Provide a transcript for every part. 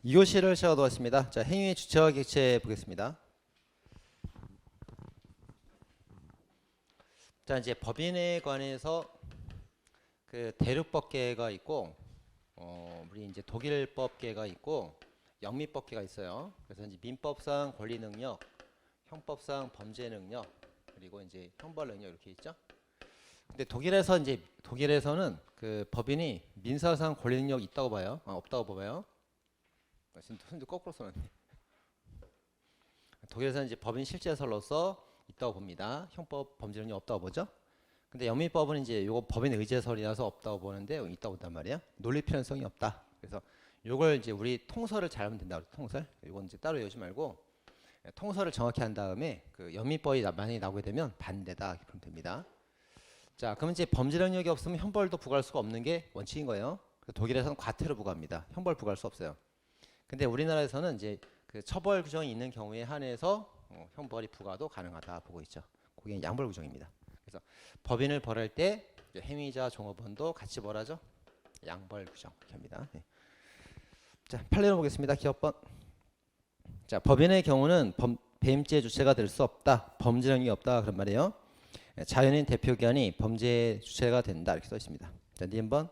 2교시를 시작하도록 하겠습니다. 자, 행위의 주체와 객체 보겠습니다. 자, 이제 법인에 관해서 그 대륙법계가 있고, 우리 이제 독일법계가 있고, 영미법계가 있어요. 그래서 이제 민법상 권리 능력, 형법상 범죄 능력, 그리고 이제 형벌 능력 이렇게 있죠. 근데 독일에서는 그 법인이 민사상 권리 능력이 있다고 봐요. 없다고 봐요. 손도 거꾸로 써놨네. 독일에서는 이제 법인 실제설로서 있다고 봅니다. 형법 범죄 능력 없다고 보죠. 근데 영미법은 이제 요거 법인 의제설이라서 없다고 보는데 있다고 본단 말이에요. 논리 필연성이 없다. 그래서 요걸 이제 우리 통설을 잘 하면 된다. 통설. 이건 이제 따로 외우지 말고 통설을 정확히 한 다음에 그 영미법이 만약에 나오게 되면 반대다 이렇게 보면 됩니다. 자, 그럼 이제 범죄 능력이 없으면 형벌도 부과할 수가 없는 게 원칙인 거예요. 독일에서는 과태료 부과합니다. 형벌 부과할 수 없어요. 근데 우리나라에서는 이제 그 처벌 규정이 있는 경우에 한해서 형벌이 부과도 가능하다 보고 있죠. 그게 양벌 규정입니다. 그래서 법인을 벌할 때 행위자 종업원도 같이 벌하죠. 양벌 규정 이렇게 합니다. 네. 자, 판례로 보겠습니다. 기업번. 자, 법인의 경우는 배임죄 주체가 될 수 없다. 범죄 능력이 없다 그런 말이에요. 자연인 대표기관이 범죄 주체가 된다 이렇게 써 있습니다. 자, D번.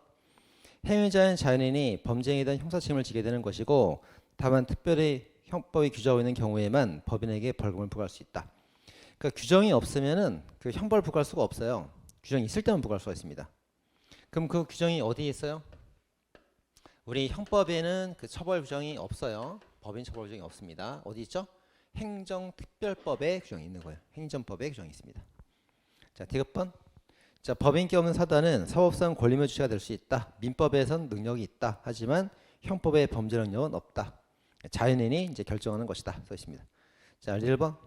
행위자인 자연인이 범죄행위에 형사 책임을 지게 되는 것이고 다만 특별히 형법이 규정하고 있는 경우에만 법인에게 벌금을 부과할 수 있다. 그러니까 규정이 없으면은 그 형벌 부과할 수가 없어요. 규정이 있을 때만 부과할 수가 있습니다. 그럼 그 규정이 어디에 있어요? 우리 형법에는 그 처벌 규정이 없어요. 법인 처벌 규정이 없습니다. 어디 있죠? 행정특별법에 규정이 있는 거예요. 행정법에 규정이 있습니다. 자, 디귿번. 자, 법인기 없는 사단은 사법상 권리물 주체가 될 수 있다. 민법에선 능력이 있다. 하지만 형법의 범죄 능력은 없다. 자연인이 이제 결정하는 것이다. 써 있습니다. 자, 1번.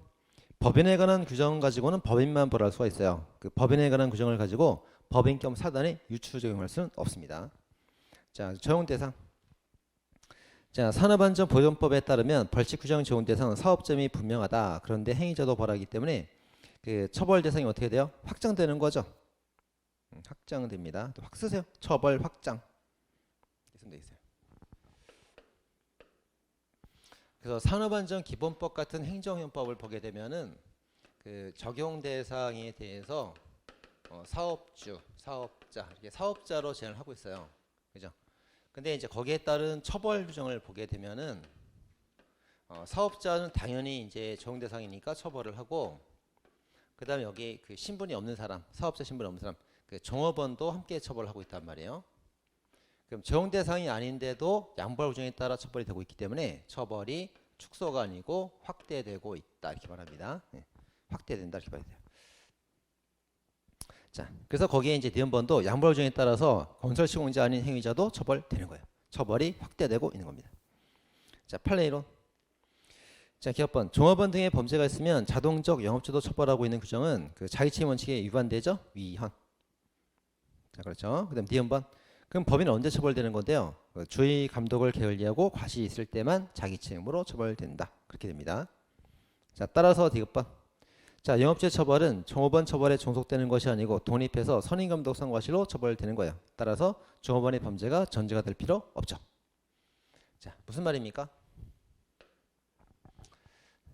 법인에 관한 규정 가지고는 법인만 벌할 수가 있어요. 그 법인에 관한 규정을 가지고 법인기 없는 사단이 유추 적용할 수는 없습니다. 자, 적용 대상. 자, 산업안전보건법에 따르면 벌칙 규정 적용 대상은 사업점이 분명하다. 그런데 행위자도 벌하기 때문에 그 처벌 대상이 어떻게 돼요? 확장되는 거죠. 확장됩니다. 확 쓰세요. 처벌 확장. 쓰면 되겠어요. 그래서 산업안전기본법 같은 행정형법을 보게 되면은 그 적용 대상에 대해서 사업주, 사업자, 이게 사업자로 제한을 하고 있어요. 그죠? 근데 이제 거기에 따른 처벌 규정을 보게 되면은 사업자는 당연히 이제 적용 대상이니까 처벌을 하고, 그다음에 여기 그 신분이 없는 사람, 사업자 신분이 없는 사람, 그 종업원도 함께 처벌하고 있단 말이에요. 그럼 적용 대상이 아닌데도 양벌 규정에 따라 처벌이 되고 있기 때문에 처벌이 축소가 아니고 확대되고 있다 이렇게 말합니다. 네. 확대된다 이렇게 봐야 돼요. 자, 그래서 거기에 이제 니은번도 양벌 규정에 따라서 건설시공자 아닌 행위자도 처벌되는 거예요. 처벌이 확대되고 있는 겁니다. 자, 판례이론. 자, 기업번. 종업원 등의 범죄가 있으면 자동적 영업주도 처벌하고 있는 규정은 그 자기책임 원칙에 위반되죠. 위헌. 자, 그렇죠. 그다음 니은번. 그럼 법인은 언제 처벌되는 건데요? 주의 감독을 게을리하고 과실이 있을 때만 자기 책임으로 처벌된다. 그렇게 됩니다. 자, 따라서 디귿번. 자, 영업주의 처벌은 종업원 처벌에 종속되는 것이 아니고 독립해서 선임감독상 과실로 처벌되는 거예요. 따라서 종업원의 범죄가 전제가 될 필요 없죠. 자, 무슨 말입니까?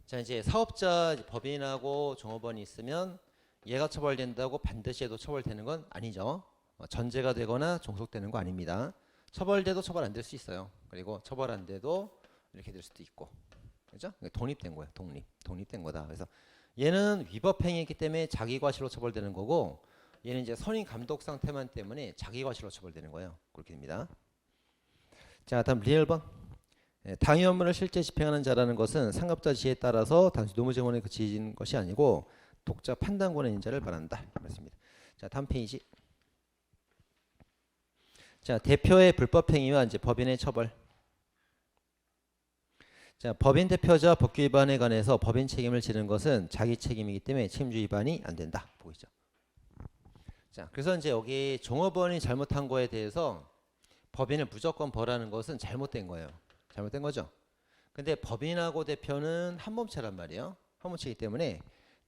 자, 이제 사업자 법인하고 종업원이 있으면 얘가 처벌된다고 반드시 해도 처벌되는 건 아니죠. 전제가 되거나 종속되는 거 아닙니다. 처벌돼도 처벌 안 될 수 있어요. 그리고 처벌 안 돼도 이렇게 될 수도 있고, 그죠? 독립된 거예요. 독립된 거다. 그래서 얘는 위법 행위이기 때문에 자기 과실로 처벌되는 거고, 얘는 이제 선임 감독 상태만 때문에 자기 과실로 처벌되는 거예요. 그렇게 됩니다. 자, 다음 리얼번. 당위 업무를 실제 집행하는 자라는 것은 상급자 지시에 따라서 단순 노무정원에 그치는 것이 아니고 독자 판단권의 인자를 말한다. 그렇습니다. 자, 다음 페이지. 자, 대표의 불법 행위와 이제 법인의 처벌. 자, 법인 대표자 법규 위반에 관해서 법인 책임을 지는 것은 자기 책임이기 때문에 책임주 위반이 안 된다. 보이죠? 자, 그래서 이제 여기 종업원이 잘못한 거에 대해서 법인을 무조건 벌하는 것은 잘못된 거예요. 잘못된 거죠. 근데 법인하고 대표는 한 몸체란 말이에요. 한 몸체이기 때문에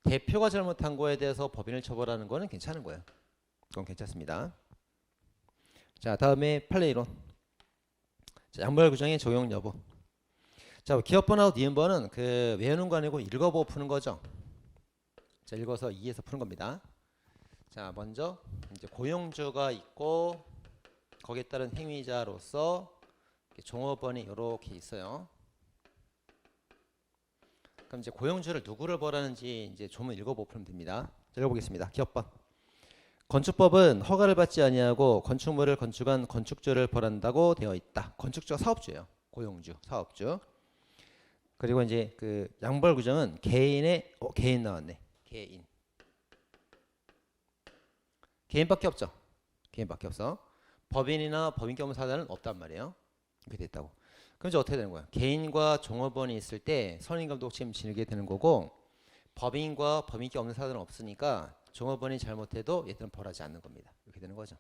대표가 잘못한 거에 대해서 법인을 처벌하는 거는 괜찮은 거예요. 그건 괜찮습니다. 자, 다음에 판례이론. 자, 양벌 규정의 적용 여부. 자, 기업번하고 니은번은 그 외우는 거 아니고 읽어보고 푸는 거죠. 자, 읽어서 이해해서 푸는 겁니다. 자, 먼저 이제 고용주가 있고 거기에 따른 행위자로서 종업원이 이렇게 있어요. 그럼 이제 고용주를 누구를 벌하는지 이제 조문 읽어보고 풀면 됩니다. 자, 읽어보겠습니다. 기업번. 건축법은 허가를 받지 아니하고 건축물을 건축한 건축주를 벌한다고 되어 있다. 건축주가 사업주예요. 고용주, 사업주. 그리고 이제 그 양벌 규정은 개인의 개인 나왔네. 개인밖에 없죠. 개인밖에 없어. 법인이나 법인기 없는 사단은 없단 말이에요. 이렇게 됐다고. 그럼 이제 어떻게 되는 거야? 개인과 종업원이 있을 때 선임감독 책임 지게 되는 거고, 법인과 법인기 없는 사단은 없으니까 종업원이 잘못해도 얘들은 벌하지 않는 겁니다. 이렇게 되는 거죠.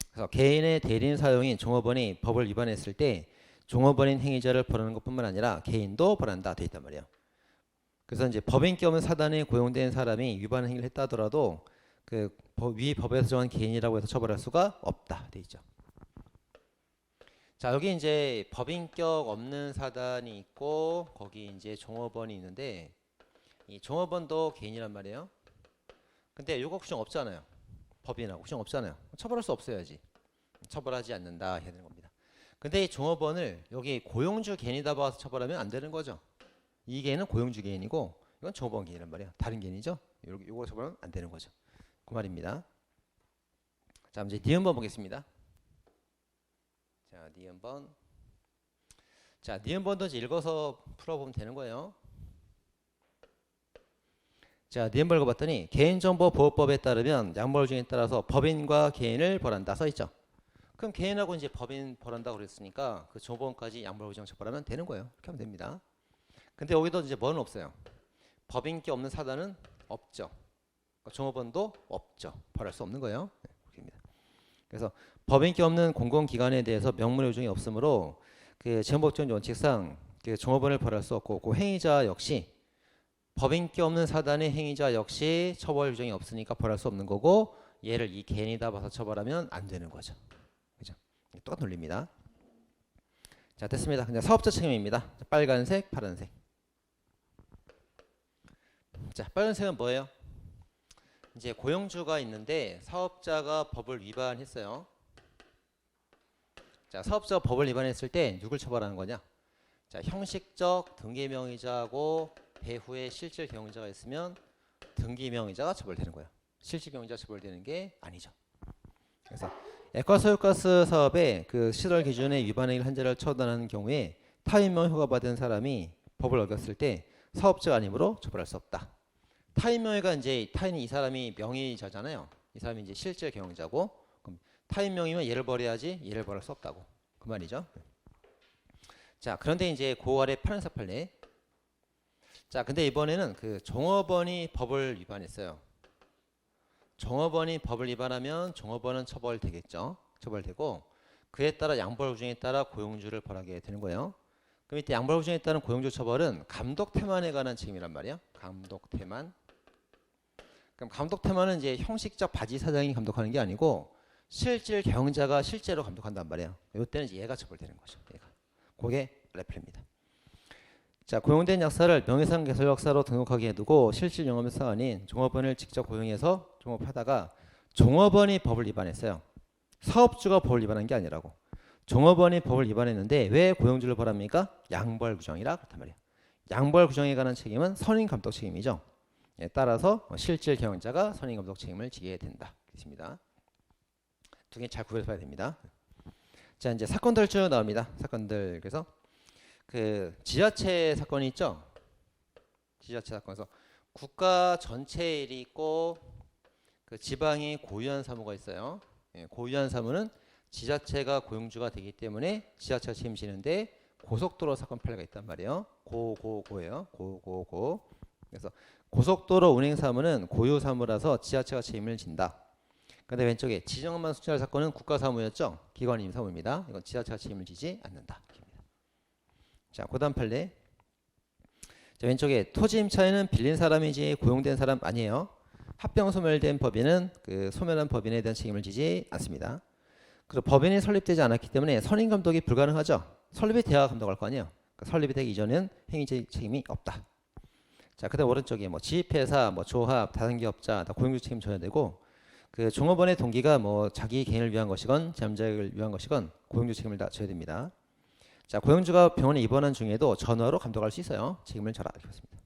그래서 개인의 대리인 사용인 종업원이 법을 위반했을 때 종업원인 행위자를 벌하는 것뿐만 아니라 개인도 벌한다 돼 있단 말이에요. 그래서 이제 법인기 없는 사단에 고용된 사람이 위반 행위를 했다 하더라도 그 위 법에서 정한 개인이라고 해서 처벌할 수가 없다 돼 있죠. 자, 여기 이제 법인격 없는 사단이 있고 거기 이제 종업원이 있는데 이 종업원도 개인이란 말이에요. 근데 요거 규정 없잖아요. 법인하고 규정 없잖아요. 처벌할 수 없어야지. 처벌하지 않는다 해야 되는 겁니다. 근데 이 종업원을 여기 고용주 개인이다 봐서 처벌하면 안 되는 거죠. 이 개인은 고용주 개인이고 이건 종업원 개인이란 말이에요. 다른 개인이죠. 요거 처벌하면 안 되는 거죠. 그 말입니다. 자, 이제 니은번 보겠습니다. 자, 니은번. 자, 니은번도 이제 읽어서 풀어보면 되는 거예요. 자, 니은번 읽어봤더니 개인정보보호법에 따르면 양벌 규정에 따라서 법인과 개인을 벌한다 써있죠. 그럼 개인하고 이제 법인 벌한다고 그랬으니까 그 종업원까지 양벌 규정 처벌하면 되는 거예요. 이렇게 하면 됩니다. 근데 여기도 이제 뭐는 없어요. 법인기 없는 사단은 없죠. 종업원도 없죠. 벌할 수 없는 거예요. 네, 그렇게입니다. 그래서 법인기 없는 공공기관에 대해서 명문의 규정이 없으므로 그 재무법적 원칙상 그 종업원을 벌할 수 없고 그 행위자 역시 법인기 없는 사단의 행위자 역시 처벌 규정이 없으니까 벌할 수 없는 거고 얘를 이 개인이다 봐서 처벌하면 안 되는 거죠. 그죠? 똑같은 논리입니다. 자, 됐습니다. 그냥 사업자 책임입니다. 빨간색, 파란색. 자, 빨간색은 뭐예요? 이제 고용주가 있는데 사업자가 법을 위반했어요. 자, 사업자가 법을 위반했을 때 누굴 처벌하는 거냐? 자, 형식적 등기명의자하고 배후에 실질 경영자가 있으면 등기명의자가 처벌되는 거예요. 실질 경영자 처벌되는 게 아니죠. 그래서 액화소유가스 사업의 그 시설 기준에 위반 행위를 한 자를 처단하는 경우에 타인명 허가받은 사람이 법을 어겼을 때 사업자가 아니므로 처벌할 수 없다. 타인명의가 이제 타인이 이 사람이 명의자잖아요. 이 사람이 이제 실질 경영자고 그럼 타인명의면 얘를 벌여야지 얘를 벌할 수 없다고 그 말이죠. 자, 그런데 이제 그 아래 파란색 판례. 자, 근데 이번에는 그 종업원이 법을 위반했어요. 종업원이 법을 위반하면 종업원은 처벌되겠죠. 처벌되고 그에 따라 양벌 규정에 따라 고용주를 벌하게 되는 거예요. 그럼 이때 양벌 규정에 따른 고용주 처벌은 감독 태만에 관한 책임이란 말이에요. 감독 태만. 그럼 감독 태만은 이제 형식적 바지 사장이 감독하는 게 아니고 실질 경영자가 실제로 감독한단 말이에요. 이때는 이제 얘가 처벌되는 거죠. 얘가. 그게 레플입니다. 자, 고용된 약사를 명예상 개설약사로 등록하게 해두고 실질 영업사 아닌 종업원을 직접 고용해서 종업하다가 종업원이 법을 위반했어요. 사업주가 법을 위반한 게 아니라고. 종업원이 법을 위반했는데 왜 고용주를 벌합니까? 양벌 규정이라 그렇단 말이에요. 양벌 규정에 관한 책임은 선임 감독 책임이죠. 예, 따라서 실질 경영자가 선임 감독 책임을 지게 된다. 그렇습니다. 두 개 잘 구별해봐야 됩니다. 자, 이제 사건들 쭉 나옵니다. 사건들. 그래서 그 지자체 사건이 있죠. 지자체 사건에서 국가 전체 일이 있고 그 지방이 고유한 사무가 있어요. 예, 고유한 사무는 지자체가 고용주가 되기 때문에 지자체가 책임지는데 고속도로 사건 판례가 있단 말이에요. 고예요. 고. 그래서 고속도로 운행 사무는 고유 사무라서 지자체가 책임을 진다. 근데 왼쪽에 지정만 수출할 사건은 국가 사무였죠. 기관임 사무입니다. 이건 지자체가 책임을 지지 않는다. 자, 그다음 판례. 자, 왼쪽에 토지 임차인은 빌린 사람이지 고용된 사람 아니에요. 합병 소멸된 법인은 그 소멸한 법인에 대한 책임을 지지 않습니다. 그리고 법인이 설립되지 않았기 때문에 선임 감독이 불가능하죠. 설립이 돼야 감독할 거 아니에요. 그러니까 설립이 되기 이전엔 행위 책임이 없다. 자, 그다음 오른쪽에 뭐 지입회사, 뭐 조합, 다단계업자 다 고용주 책임 져야 되고 그 종업원의 동기가 뭐 자기 개인을 위한 것이건 잠자익을 위한 것이건 고용주 책임을 다 져야 됩니다. 자, 고용주가 병원에 입원한 중에도 전화로 감독할 수 있어요. 책임을 져라 이렇게 봤습니다.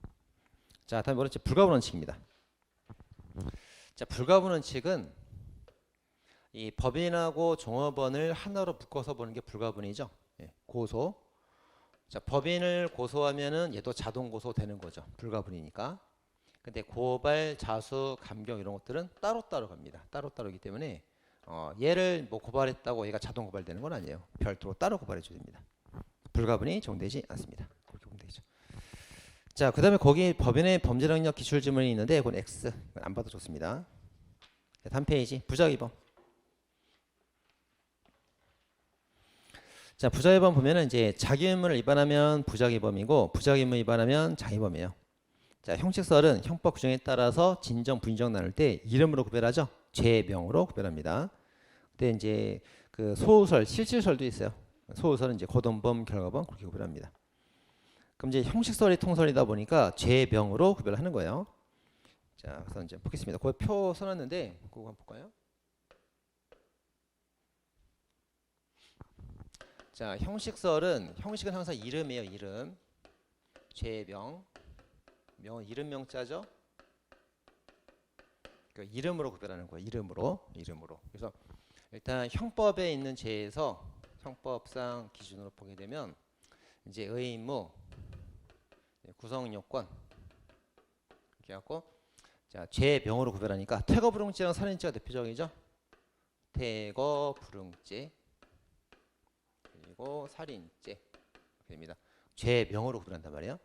자, 다음 오른쪽 불가분 원칙입니다. 자, 불가분 원칙은 이 법인하고 종업원을 하나로 묶어서 보는 게 불가분이죠. 예, 고소. 자, 법인을 고소하면은 얘도 자동 고소되는 거죠. 불가분이니까. 근데 고발, 자수, 감경 이런 것들은 따로따로 갑니다. 따로따로이기 때문에 얘를 뭐 고발했다고 얘가 자동 고발되는 건 아니에요. 별도로 따로 고발해 줘야 됩니다. 불가분이 적용되지 않습니다. 그렇게 보면 되죠. 자, 그 다음에 거기 법인의 범죄 능력 기출 지문이 있는데 그건 X. 이건 안 봐도 좋습니다. 자, 다음 페이지 부작위범. 자, 부작위범 보면은 이제 자기의무를 위반하면 부작위범이고 부작위의무 위반하면 자위범이에요. 자, 형식설은 형법 규정에 따라서 진정, 부인정 나눌 때 이름으로 구별하죠. 죄명으로 구별합니다. 근데 이제 그 소우설, 실질설도 있어요. 소우설은 이제 거동범, 결과범 그렇게 구별합니다. 그럼 이제 형식설이 통설이다 보니까 죄명으로 구별하는 거예요. 자, 그래서 이제 보겠습니다. 그 표 써놨는데 그거 한번 볼까요? 자, 형식설은 형식은 항상 이름이에요. 이름. 죄명. 명은 이름 명자죠. 그 이름으로 구별하는 거예요. 이름으로. 그래서 일단 형법에 있는 죄에서 형법상 기준으로 보게 되면 이제 의무, 구성 요건 이렇게 갖고 자, 죄명으로 구별하니까 퇴거 불응죄랑 살인죄가 대표적이죠. 퇴거 불응죄 그리고 살인죄 이렇게 됩니다. 죄명으로 구별한단 말이에요.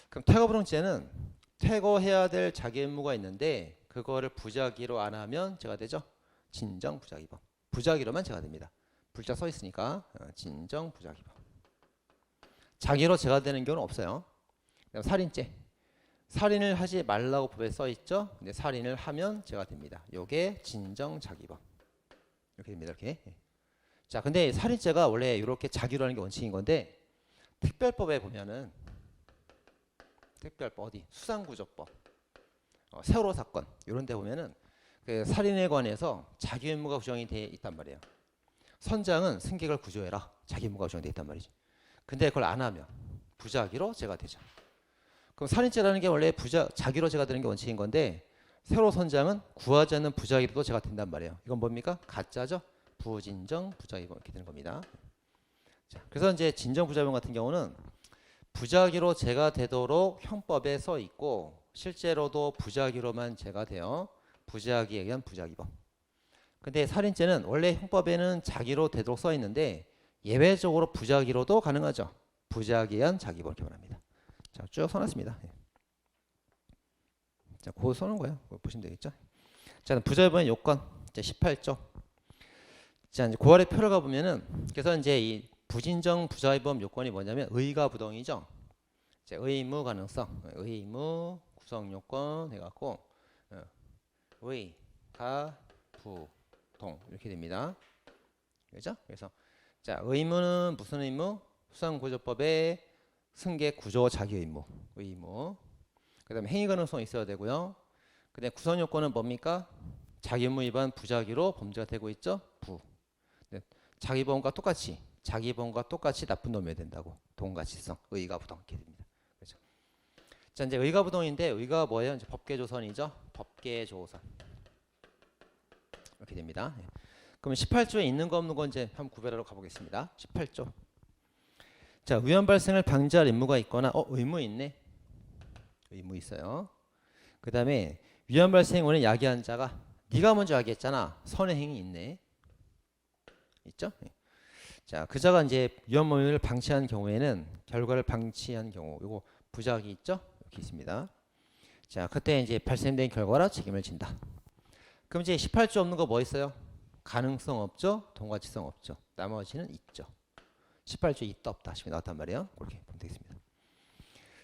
그럼 퇴거 불응죄는 퇴거해야 될 자기 의무가 있는데 그거를 부작위로 안 하면 제가 되죠. 진정 부작위범. 부작위로만 제가 됩니다. 불자 써 있으니까 진정 부작위범. 자기로 제가 되는 경우는 없어요. 그다음 살인죄. 살인을 하지 말라고 법에 써 있죠. 근데 살인을 하면 제가 됩니다. 요게 진정 자기범. 이렇게 됩니다. 이렇게. 자, 근데 살인죄가 원래 이렇게 자기로 하는 게 원칙인 건데 특별법에 보면은 특별법 어디 수상구조법 세월호 사건 이런 데 보면은 그 살인에 관해서 자기 의무가 규정이 돼 있단 말이에요. 선장은 승객을 구조해라 자기 의무가 규정이 돼 있단 말이지. 근데 그걸 안 하면 부작위로 제가 되죠. 그럼 살인죄라는 게 원래 자기로 제가 되는 게 원칙인 건데 세월호 선장은 구하지 않는 부작위로도 제가 된단 말이에요. 이건 뭡니까? 가짜죠. 부진정 부작위범 이렇게 되는 겁니다. 자, 그래서 이제 진정 부작위범 같은 경우는 부작위로 제가 되도록 형법에 써 있고 실제로도 부작위로만 제가 돼요. 부작위에 의한 부작위범. 근데 살인죄는 원래 형법에는 자기로 되도록 써 있는데 예외적으로 부작위로도 가능하죠. 부작위에 의한 자기범 이렇게 말합니다. 자, 쭉 써놨습니다. 자, 그거 써놓은 거예요. 그거 보시면 되겠죠. 자, 부작위범의 요건. 자, 18조. 자, 이제 9월의 표를 가보면은 그래서 이제 이 부진정 부작위범 요건이 뭐냐면 의가 부동이죠. 이제 의무 가능성, 의무 구성 요건 해갖고 의가 부동 이렇게 됩니다. 그죠? 그래서 자, 의무는 무슨 의무? 수상구조법의 승객 구조 자기 의무, 의무. 그다음에 행위 가능성 있어야 되고요. 그다음에 구성 요건은 뭡니까? 자기 의무 위반 부작위로 범죄가 되고 있죠. 부. 네. 자기범과 똑같이 나쁜 놈이어야 된다고. 동가치성, 의가 부동 이렇게 됩니다. 그렇죠? 자, 이제 의가 부동인데 의가 뭐예요? 이제 법계조선이죠. 법계조선 이렇게 됩니다. 네. 그럼 18조에 있는 거 없는 거 이제 한번 구별하러 가보겠습니다. 18조. 자, 위험 발생을 방지할 의무가 있거나 의무 있네. 의무 있어요. 그 다음에 위험 발생 원인 야기한 자가 네가 먼저 야기했잖아. 선의 행위 있네. 있죠? 네. 자, 그 자가 이제 위험 원인을 방치한 경우에는 결과를 방치한 경우 요거 부작위 있죠? 이렇게 있습니다. 자, 그때 이제 발생된 결과라 책임을 진다. 그럼 이제 18조 없는 거 뭐 있어요? 가능성 없죠? 동가치성 없죠? 나머지는 있죠. 18조 있다 없다 하시면 나왔단 말이에요. 그렇게 보면 되겠습니다.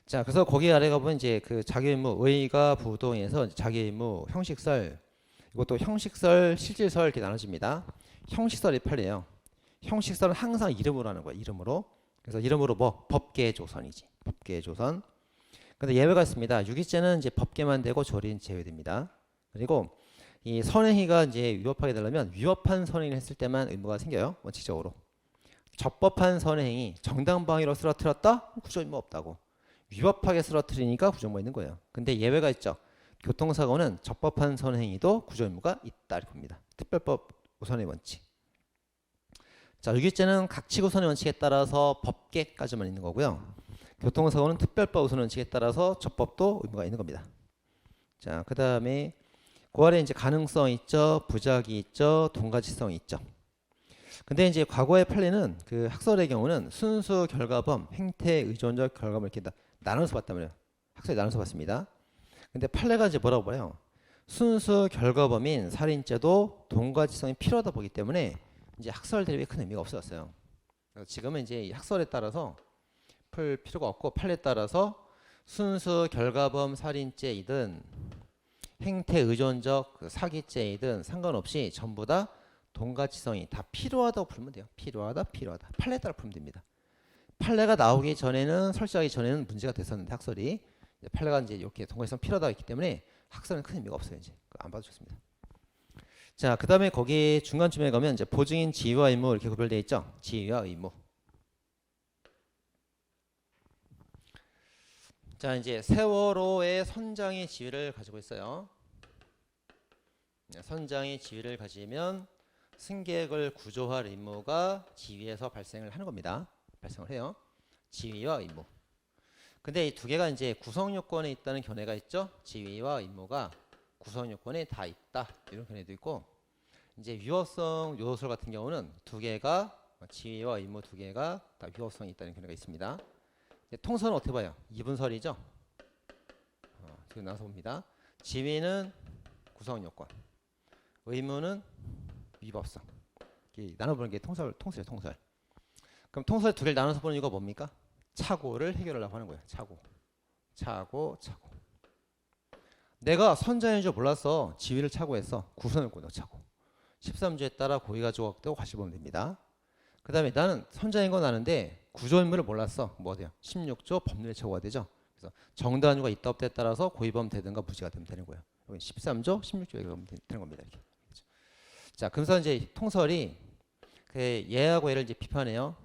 자, 그래서 거기 아래 가보면 이제 그 자기 의무 의가 부동에서 자기 의무 형식설 이것도 형식설 실질설 이렇게 나눠집니다. 형식설이 8이에요. 형식설은 항상 이름으로 하는 거예요. 이름으로. 그래서 이름으로 뭐 법계조선이지. 법계조선. 근데 예외가 있습니다. 유기죄는 이제 법계만 되고 조리는 제외됩니다. 그리고 이 선행위가 이제 위법하게 되려면 위법한 선행위를 했을 때만 의무가 생겨요. 원칙적으로. 적법한 선행이 정당방위로 쓰러뜨렸다? 구조의무 없다고. 위법하게 쓰러뜨리니까 구조의무가 있는 거예요. 근데 예외가 있죠. 교통사고는 적법한 선행위도 구조의무가 있다 이렇게 봅니다. 특별법 우선의 원칙. 자, 유기죄는 각치고 우선의 원칙에 따라서 법계까지만 있는 거고요. 교통사고는 특별법 우선 원칙에 따라서 적법도 의무가 있는 겁니다. 자, 그 다음에 그 아래 이제 가능성 있죠, 부작위 있죠, 동가치성이 있죠. 근데 이제 과거의 판례는 그 학설의 경우는 순수 결과범, 행태 의존적 결과범 이렇게 나눠서 봤단 말이에요. 학설이 나눠서 봤습니다. 근데 판례가 이제 뭐라고 봐요? 순수 결과범인 살인죄도 동가치성이 필요하다 보기 때문에 이제 학설 대립에 큰 의미가 없어졌어요. 그래서 지금은 이제 이 학설에 따라서 풀 필요가 없고 판례에 따라서 순수 결과범 살인죄이든 행태 의존적 사기죄이든 상관없이 전부 다 동가치성이 다 필요하다고 풀면 돼요. 필요하다. 판례에 따라 풀면 됩니다. 판례가 나오기 전에는 설치하기 전에는 문제가 됐었는데 학설이 판례가 이제 이렇게 동가치성 필요하다고 했기 때문에 학설은 큰 의미가 없어요. 이제 안 봐도 좋습니다. 자, 그 다음에 거기 중간쯤에 가면 이제 보증인 지위와 의무 이렇게 구별되어 있죠. 지위와 의무. 자, 이제 세월호의 선장의 지위를 가지고 있어요. 선장의 지위를 가지면 승객을 구조할 의무가 지위에서 발생을 하는 겁니다. 발생을 해요. 지위와 의무. 근데 이 두 개가 이제 구성 요건에 있다는 견해가 있죠. 지위와 의무가 구성 요건에 다 있다. 이런 견해도 있고, 이제 위법성 요소설 같은 경우는 두 개가 지위와 의무 두 개가 다 위법성이 있다는 견해가 있습니다. 통설은 어떻게 봐요? 이분설이죠. 지금 나서 봅니다. 지위는 구성 요건, 의무는 위법성. 나눠보는 게 통설이에요. 통설. 그럼 통설 두 개를 나눠서 보는 이유가 뭡니까? 착오를 해결하려고 하는 거예요. 착오. 내가 선장인 줄 몰랐어. 지위를 착오했어. 구성 요건도 착오. 13조에 따라 고의가 조각되고 과실보면 됩니다. 그 다음에 나는 선장인 건 아는데 구조의무를 몰랐어. 뭐 돼요? 16조 법률의 착오가 되죠. 그래서 정당유가 있다 없다에 따라서 고의범 되든가 무죄가 되면 되는 거예요. 여기 13조, 16조에 되는 겁니다. 이렇게. 자, 그래서 이제 통설이 그 얘하고 얘를 이제 비판해요.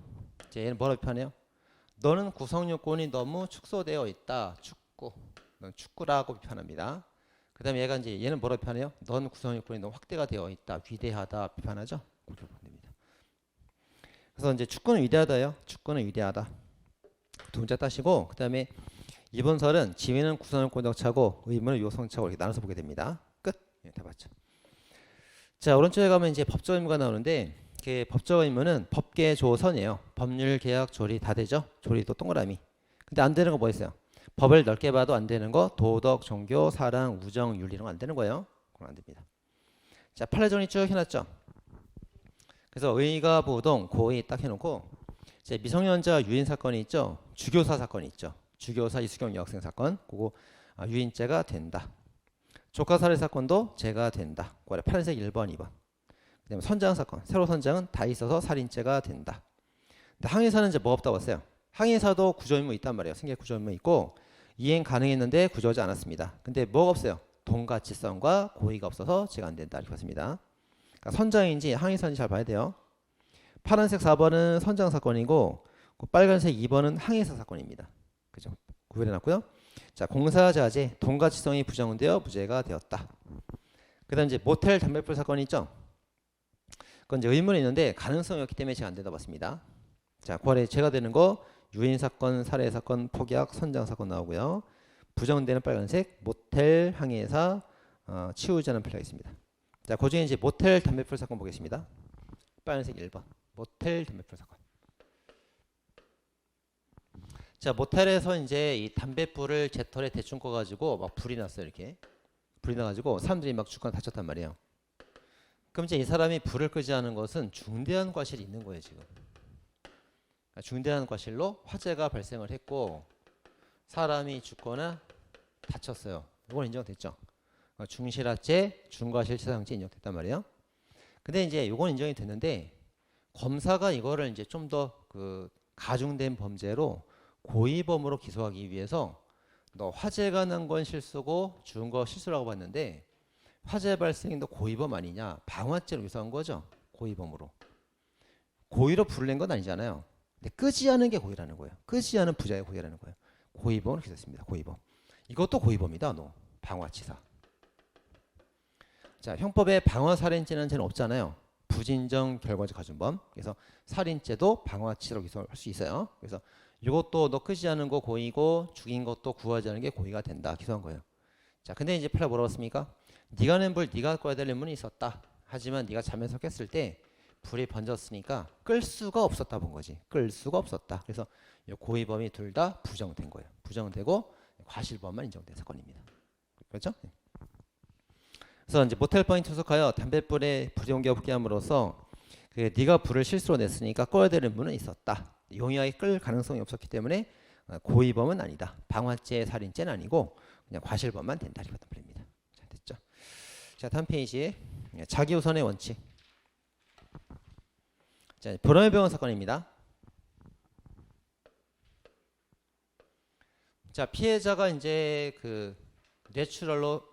이제 얘는 뭐라고 비판해요? 너는 구성요건이 너무 축소되어 있다. 넌 축구라고 비판합니다. 그 다음에 얘가 이제 얘는 뭐라고 비판해요? 넌 구성요건이 너무 확대가 되어 있다. 위대하다. 비판하죠. 그렇게 보면 됩니다. 그래서 이제 축구는 위대하다요. 축구는 위대하다. 두 문자 따시고 그 다음에 이번 설은 지위는 구성요건적 차고 의무는 요성차고 이렇게 나눠서 보게 됩니다. 끝. 다 봤죠. 자, 오른쪽에 가면 이제 법적 의무가 나오는데 그 법적 의무는 법계 조선이에요. 법률, 계약, 조리 다 되죠. 조리도 동그라미. 근데 안 되는 거 뭐 있어요? 법을 넓게 봐도 안 되는 거 도덕, 종교, 사랑, 우정, 윤리 이런 거 안 되는 거예요. 그건 안 됩니다. 자, 판례 정리 쭉 해놨죠. 그래서 의가 부동, 고의 딱 해놓고 이제 미성년자 유인 사건이 있죠. 주교사 사건이 있죠. 주교사 이수경 여학생 사건. 그거 유인죄가 된다. 조카 살해 사건도 죄가 된다. 그거를 파란색 1번, 2번. 그다음에 선장 사건. 세로 선장은 다 있어서 살인죄가 된다. 근데 항해사는 이제 뭐 없다고 했어요? 항해사도 구조의무 있단 말이에요. 승객 구조의무 있고 이행 가능했는데 구조하지 않았습니다. 근데 뭐가 없어요? 동가치성과 고의가 없어서 죄가 안 된다. 이렇게 봤습니다. 그러니까 선장인지 항해사인지 잘 봐야 돼요. 파란색 4번은 선장 사건이고 빨간색 2번은 항해사 사건입니다. 그죠? 구별해놨고요. 자, 공사자재 동가치성이 부정되어 무죄가 되었다. 그다음 이제 모텔 담배불 사건이 있죠. 그건 이제 의문이 있는데 가능성이 없기 때문에 제가 안 된다 봤습니다. 자, 9월에 죄가 되는 거 유인 사건, 살해 사건, 폭약, 선장 사건 나오고요. 부정되는 빨간색 모텔, 항해사, 치우자는 필요가 있습니다. 자, 그 중에 이제 모텔 담배불 사건 보겠습니다. 빨간색 1번 모텔 담배불 사건. 자, 모텔에서 이제 이 담배불을 제털에 대충 꺼가지고 막 불이 났어요. 이렇게 불이 나가지고 사람들이 막 죽거나 다쳤단 말이에요. 그럼 이제 이 사람이 불을 끄지 않은 것은 중대한 과실이 있는 거예요. 지금 중대한 과실로 화재가 발생을 했고 사람이 죽거나 다쳤어요. 이건 인정됐죠. 중실화죄, 중과실치사상죄 인정됐단 말이에요. 근데 이제 이건 인정이 됐는데 검사가 이거를 이제 좀 더 가중된 범죄로 고의범으로 기소하기 위해서 너 화재가 난 건 실수고 죽은 거 실수라고 봤는데 화재 발생인도 고의범 아니냐? 방화죄로 기소한 거죠. 고의범으로. 고의로 불을 낸 건 아니잖아요. 근데 끄지 않은 게 고의라는 거예요. 끄지 않은 부자의 고의라는 거예요. 고의범으로 기소했습니다. 고의범. 이것도 고의범이다. 너 방화치사. 자, 형법에 방화살인죄는 죄는 없잖아요. 부진정 결과적 가중범. 그래서 살인죄도 방화치사로 기소할 수 있어요. 그래서 이것도 너 끄지 않은 거 고의고 죽인 것도 구하지 않은 게 고의가 된다. 기소한 거예요. 자, 근데 이제 판례 뭐라고 했습니까? 네가 낸 불 네가 꺼야 될 의무는 있었다. 하지만 네가 자면서 깼을 때 불이 번졌으니까 끌 수가 없었다 본 거지. 끌 수가 없었다. 그래서 이 고의범이 둘 다 부정된 거예요. 부정되고 과실범만 인정된 사건입니다. 그렇죠? 그래서 이제 모텔 포인트 소속하여 담뱃불에 불이 옮겨 붙게 함으로써 네가 불을 실수로 냈으니까 꺼야 될 의무는 있었다. 용이하게 끌 가능성이 없었기 때문에 고의범은 아니다. 방화죄, 살인죄는 아니고 그냥 과실범만 된다. 이렇게 풀립니다. 자, 됐죠? 자, 다음 페이지에 자기우선의 원칙. 자, 보람의 병원 사건입니다. 자, 피해자가 이제 그 뇌출혈로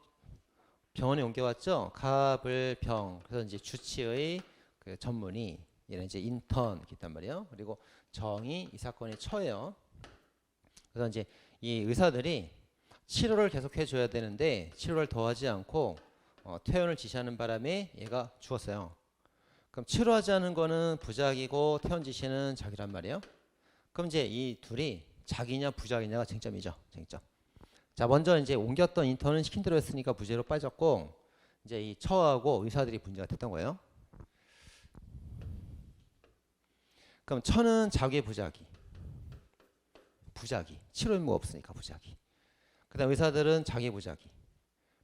병원에 옮겨왔죠. 가불병. 그래서 이제 주치의 그 전문의 얘는 이제 인턴이 있단 말이에요. 그리고 정이 이 사건의 처예요. 그래서 이제 이 의사들이 치료를 계속해 줘야 되는데 치료를 더하지 않고 퇴원을 지시하는 바람에 얘가 죽었어요. 그럼 치료하지 않은 거는 부작이고 퇴원 지시는 자기란 말이에요. 그럼 이제 이 둘이 자기냐 부작이냐가 쟁점이죠. 쟁점. 자, 먼저 이제 옮겼던 인턴은 시킨 대로 했으니까 무죄로 빠졌고 이제 이 처하고 의사들이 문제가 됐던 거예요. 그럼 처는 자기 부작이. 부작이. 치료 의무가 없으니까 부작이. 그다음 의사들은 자기 부작이.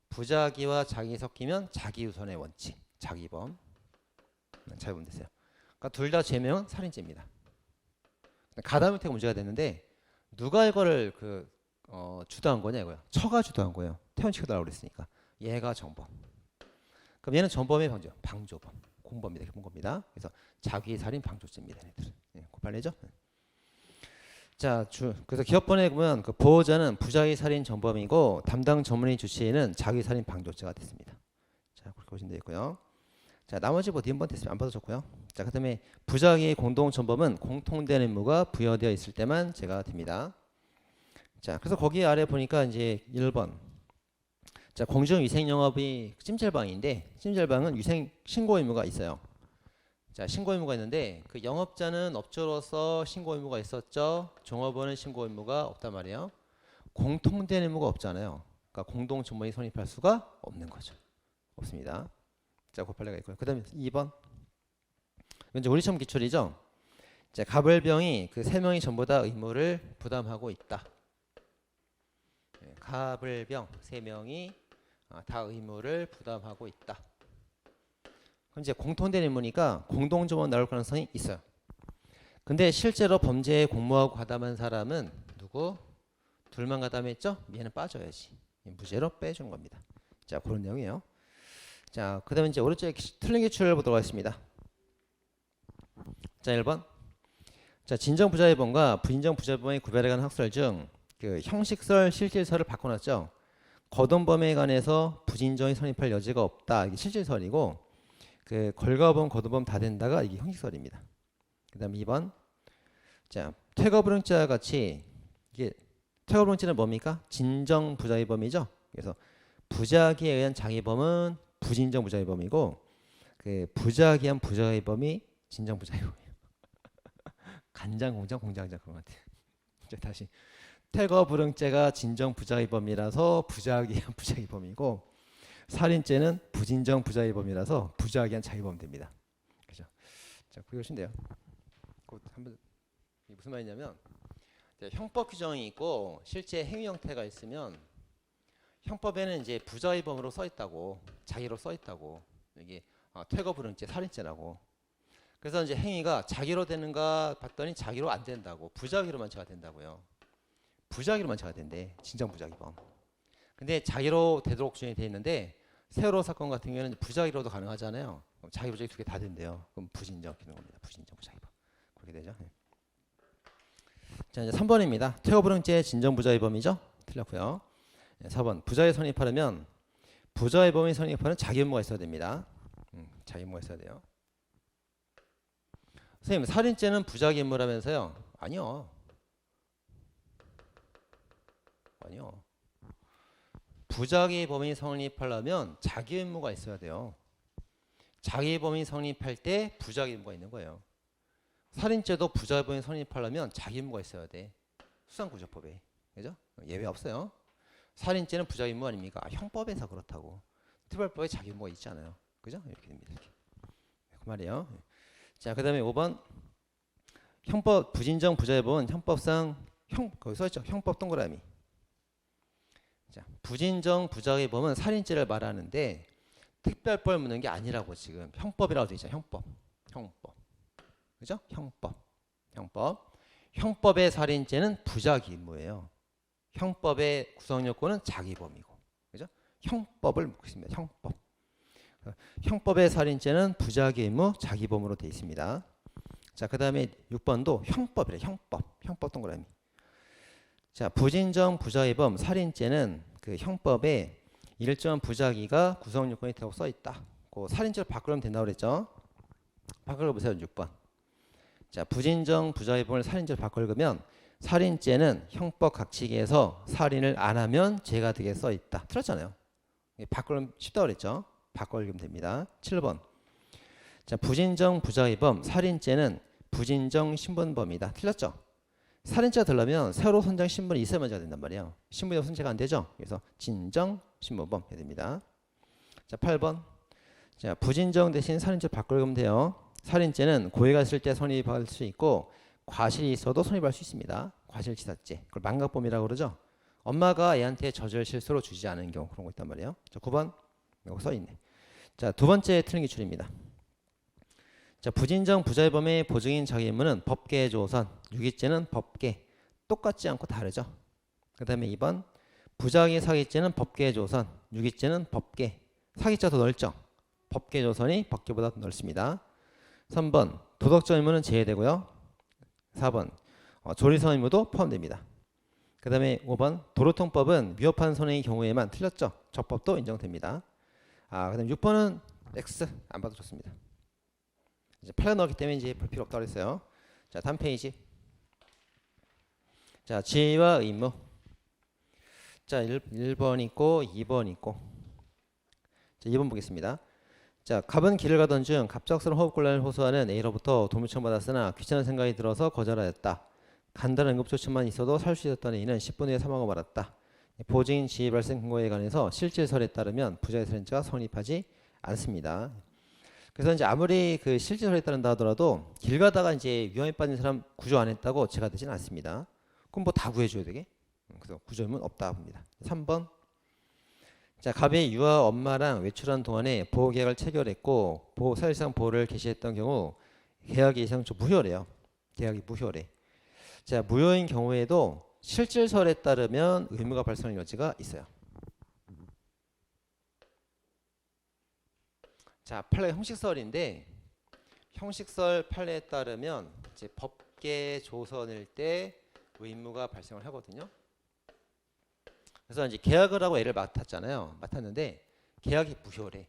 부작이와 자기 섞이면 자기우선의 원칙. 자기범. 자기범 됐어요. 그러니까 둘 다 죄명은 살인죄입니다. 가다못해가 문제가 됐는데 누가 이거를 주도한 거냐 이거야. 처가 주도한 거예요. 퇴원시켜달라고 그랬으니까. 얘가 정범. 그럼 얘는 전범의 방조범. 공범이다. 이렇게 본 겁니다. 그래서 자기살인 방조죄입니다. 얘네들은. 네, 고발내죠. 자, 그래서 기업번에 보면 그 보호자는 부자의 살인 전범이고 담당 전문의 주치의는 자기살인 방조죄가 됐습니다. 자, 그렇게 보시면 되겠고요. 자, 나머지 뭐 뒤한번 됐으면 안 봐도 좋고요. 자, 그다음에 부자의 공동 전범은 공통된 의무가 부여되어 있을 때만 죄가 됩니다. 자, 그래서 거기 아래 보니까 이제 1번. 자, 공중위생영업이 찜질방인데 찜질방은 위생 신고 의무가 있어요. 자, 신고 의무가 있는데 그 영업자는 업주로서 신고 의무가 있었죠. 종업원은 신고 의무가 없단 말이에요. 공통된 의무가 없잖아요. 그러니까 공동 전범이 성립할 수가 없는 거죠. 없습니다. 자, 그 판례가 있고요. 그다음에 2번. 이제 우리 처음 기출이죠. 자, 가불병이 그 세 명이 전부 다 의무를 부담하고 있다. 가불병 세 명이 다 의무를 부담하고 있다. 그럼 이제 공통된 의무니까 공동조범 나올 가능성이 있어요. 근데 실제로 범죄에 공모하고 가담한 사람은 누구? 둘만 가담했죠? 얘는 빠져야지. 무죄로 빼준 겁니다. 자, 그런 내용이에요. 자, 그 다음에 이제 오른쪽에 틀린 기출을 보도록 하겠습니다. 자, 1번. 자, 진정부자의범과 부인정부자의범의 구별에 관한 학설 중 그 형식설, 실질설을 바꿔놨죠. 거동범에 관해서 부진정이 성립할 여지가 없다. 이게 실질설이고 그 걸가범, 거동범 다 된다가 이게 형식설입니다. 그 다음 2번. 자, 퇴거불응죄와 같이 이게 퇴거불응죄는 뭡니까? 진정부자의범이죠. 그래서 부작위에 의한 장의범은 부진정부자의범이고 그 부작위에 의한 부자의범이 진정부자의범이에요. 간장, 공장, 공장장 그런 것 같아요. 이제 다시 퇴거불응죄가 진정부자의범이라서 부작위에 의한 부자의범이고 살인죄는 부진정부자의범이라서 부작위에 의한 자의범 됩니다. 그죠? 자, 그거 보시면 돼요. 한번 이게 무슨 말이냐면 형법 규정이 있고 실제 행위 형태가 있으면 형법에는 이제 부자의범으로 써 있다고 자기로 써 있다고 이게 퇴거불응죄 살인죄라고. 그래서 이제 행위가 자기로 되는가 봤더니 자기로 안 된다고 부작위로만 죄가 된다고요. 부작위로만 죄가 된대. 진정부작위범. 근데 자기로 되도록 규정이 돼 있는데 세월호 사건 같은 경우에는 부작위로도 가능하잖아요. 그럼 자기 부작위 두 개 다 된대요. 그럼 부진정 기는 겁니다. 부진정 부작위범. 그렇게 되죠. 네. 자, 이제 3번입니다. 퇴거불응죄 진정부자의 범위죠? 틀렸고요. 4번 부자의 성립하려면 부자의 범위 성립하는 자기 의무가 있어야 됩니다. 자기 의무가 있어야 돼요. 선생님, 살인죄는 부자기 의무라면서요? 아니요. 아니요. 부자기 범위 성립하려면 자기 의무가 있어야 돼요. 자기 범위 성립할 때 부자기 의무가 있는 거예요. 살인죄도 부자 범위 성립하려면 자기 의무가 있어야 돼. 수상구조법에. 그죠? 예외 없어요. 살인죄는 부자 의무 아닙니까? 형법에서 그렇다고. 특별법에 자기 의무가 있지 않아요. 그죠? 이렇게 됩니다. 이렇게. 그 말이에요. 자, 그 다음에 5번. 형법 부진정 부자의 법은 형법상 거기 써있죠. 형법 동그라미. 자, 부진정 부자의 법은 살인죄를 말하는데 특별법을 묻는 게 아니라고 지금 형법이라고 되어 있죠. 형법. 그죠? 형법의 살인죄는 부자기 의무예요. 형법의 구성요건은 자기 범위고. 그죠? 형법을 묻고 있습니다. 형법의 살인죄는 부자기 의무, 자기 범위로 되어 있습니다. 자, 그 다음에 6번도 형법이래. 형법 동그라미. 자, 부진정 부자의 범 살인죄는 그 형법에 일정한 부자기가 구성요건이 되고 써 있다. 그 살인죄를 바꾸면 된다고 그랬죠? 바꿔보세요. 6번. 자, 부진정 부자의 범을 살인죄로 바꿔보면 살인죄는 형법 각칙에서 살인을 안 하면 죄가 되게 써 있다. 틀렸잖아요. 바꾸면 쉽다고 그랬죠? 바꿔보면 됩니다. 7번. 자, 부진정 부자의 범 살인죄는 부진정 신분범이다. 틀렸죠? 살인죄가 되려면 새로 선정 신분이 있어야만 죄가 된단 말이에요. 신분이 없으면 죄가 안 되죠? 그래서 진정 신분범 해야 됩니다. 자, 8번. 자, 부진정 대신 살인죄 바꾸면 돼요. 살인죄는 고의가 있을 때 성립할 수 있고 과실이 있어도 성립할 수 있습니다. 과실치사죄. 그걸 망각범이라고 그러죠. 엄마가 애한테 저질 실수로 주지 않은 경우 그런 거 있단 말이에요. 자, 9번. 여기 써있네. 자, 두 번째 틀린 기출입니다. 자, 부진정 부자의 범의 보증인 자기 의무는 법계 조선, 유기죄는 법계. 똑같지 않고 다르죠. 그 다음에 2번. 부자기 사기죄는 법계 조선, 유기죄는 법계. 사기죄가 더 넓죠. 법계 조선이 법계보다 더 넓습니다. 3번. 도덕적 의무는 제외되고요. 4번. 조리성 의무도 포함됩니다. 그 다음에 5번. 도로통법은 위협한 선행의 경우에만 틀렸죠. 적법도 인정됩니다. 그 다음에 6번은 X 안 봐도 좋습니다. 이제 8년 넣었기 때문에 이제 볼 필요 없다고 그랬어요. 자, 다음 페이지. 자, 지위와 의무. 자, 1번 있고 2번 있고. 자, 2번 보겠습니다. 자, 갑은 길을 가던 중 갑작스러운 호흡곤란을 호소하는 A로부터 도움을 청받았으나 귀찮은 생각이 들어서 거절하였다. 간단한 응급조치만 있어도 살 수 있었던 A는 10분 후에 사망하고 말았다. 보증인 지위 발생 근거에 관해서 실질설에 따르면 부자의 살인죄가 성립하지 않습니다. 그래서 이제 아무리 그 실질설에 따른다 하더라도 길 가다가 이제 위험에 빠진 사람 구조 안 했다고 죄가 되지는 않습니다. 그럼 뭐 다 구해줘야 되게? 그래서 구조임은 없다 봅니다. 3번. 자, 갑이 유아 엄마랑 외출한 동안에 보호계약을 체결했고 사실상 보호를 개시했던 경우 계약이 예상적 무효래요. 계약이 무효래. 자, 무효인 경우에도 실질설에 따르면 의무가 발생할 여지가 있어요. 자, 판례 형식설인데 형식설 판례에 따르면 이제 법계 조선일 때 의무가 발생을 하거든요. 그래서 이제 계약을 하고 애를 맡았는데 계약이 무효래.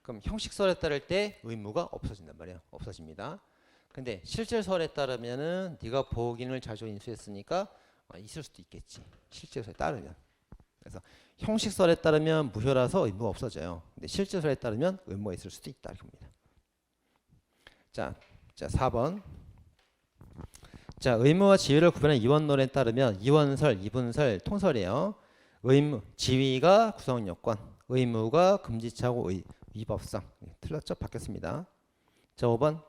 그럼 형식설에 따를 때 의무가 없어진단 말이에요. 없어집니다. 근데 실질설에 따르면은 네가 보호기능을 자주 인수했으니까 있을 수도 있겠지. 실질설에 따르면. 그래서 형식설에 따르면 무효라서 의무가 없어져요. 근데 실질설에 따르면 의무가 있을 수도 있다 이렇게 봅니다. 자, 4번. 자, 의무와 지위를 구분하는 이원론에 따르면 이원설, 이분설, 통설이에요. 의무, 지위가 구성요건, 의무가 금지차고 위법성. 틀렸죠? 바뀌었습니다. 자, 5번.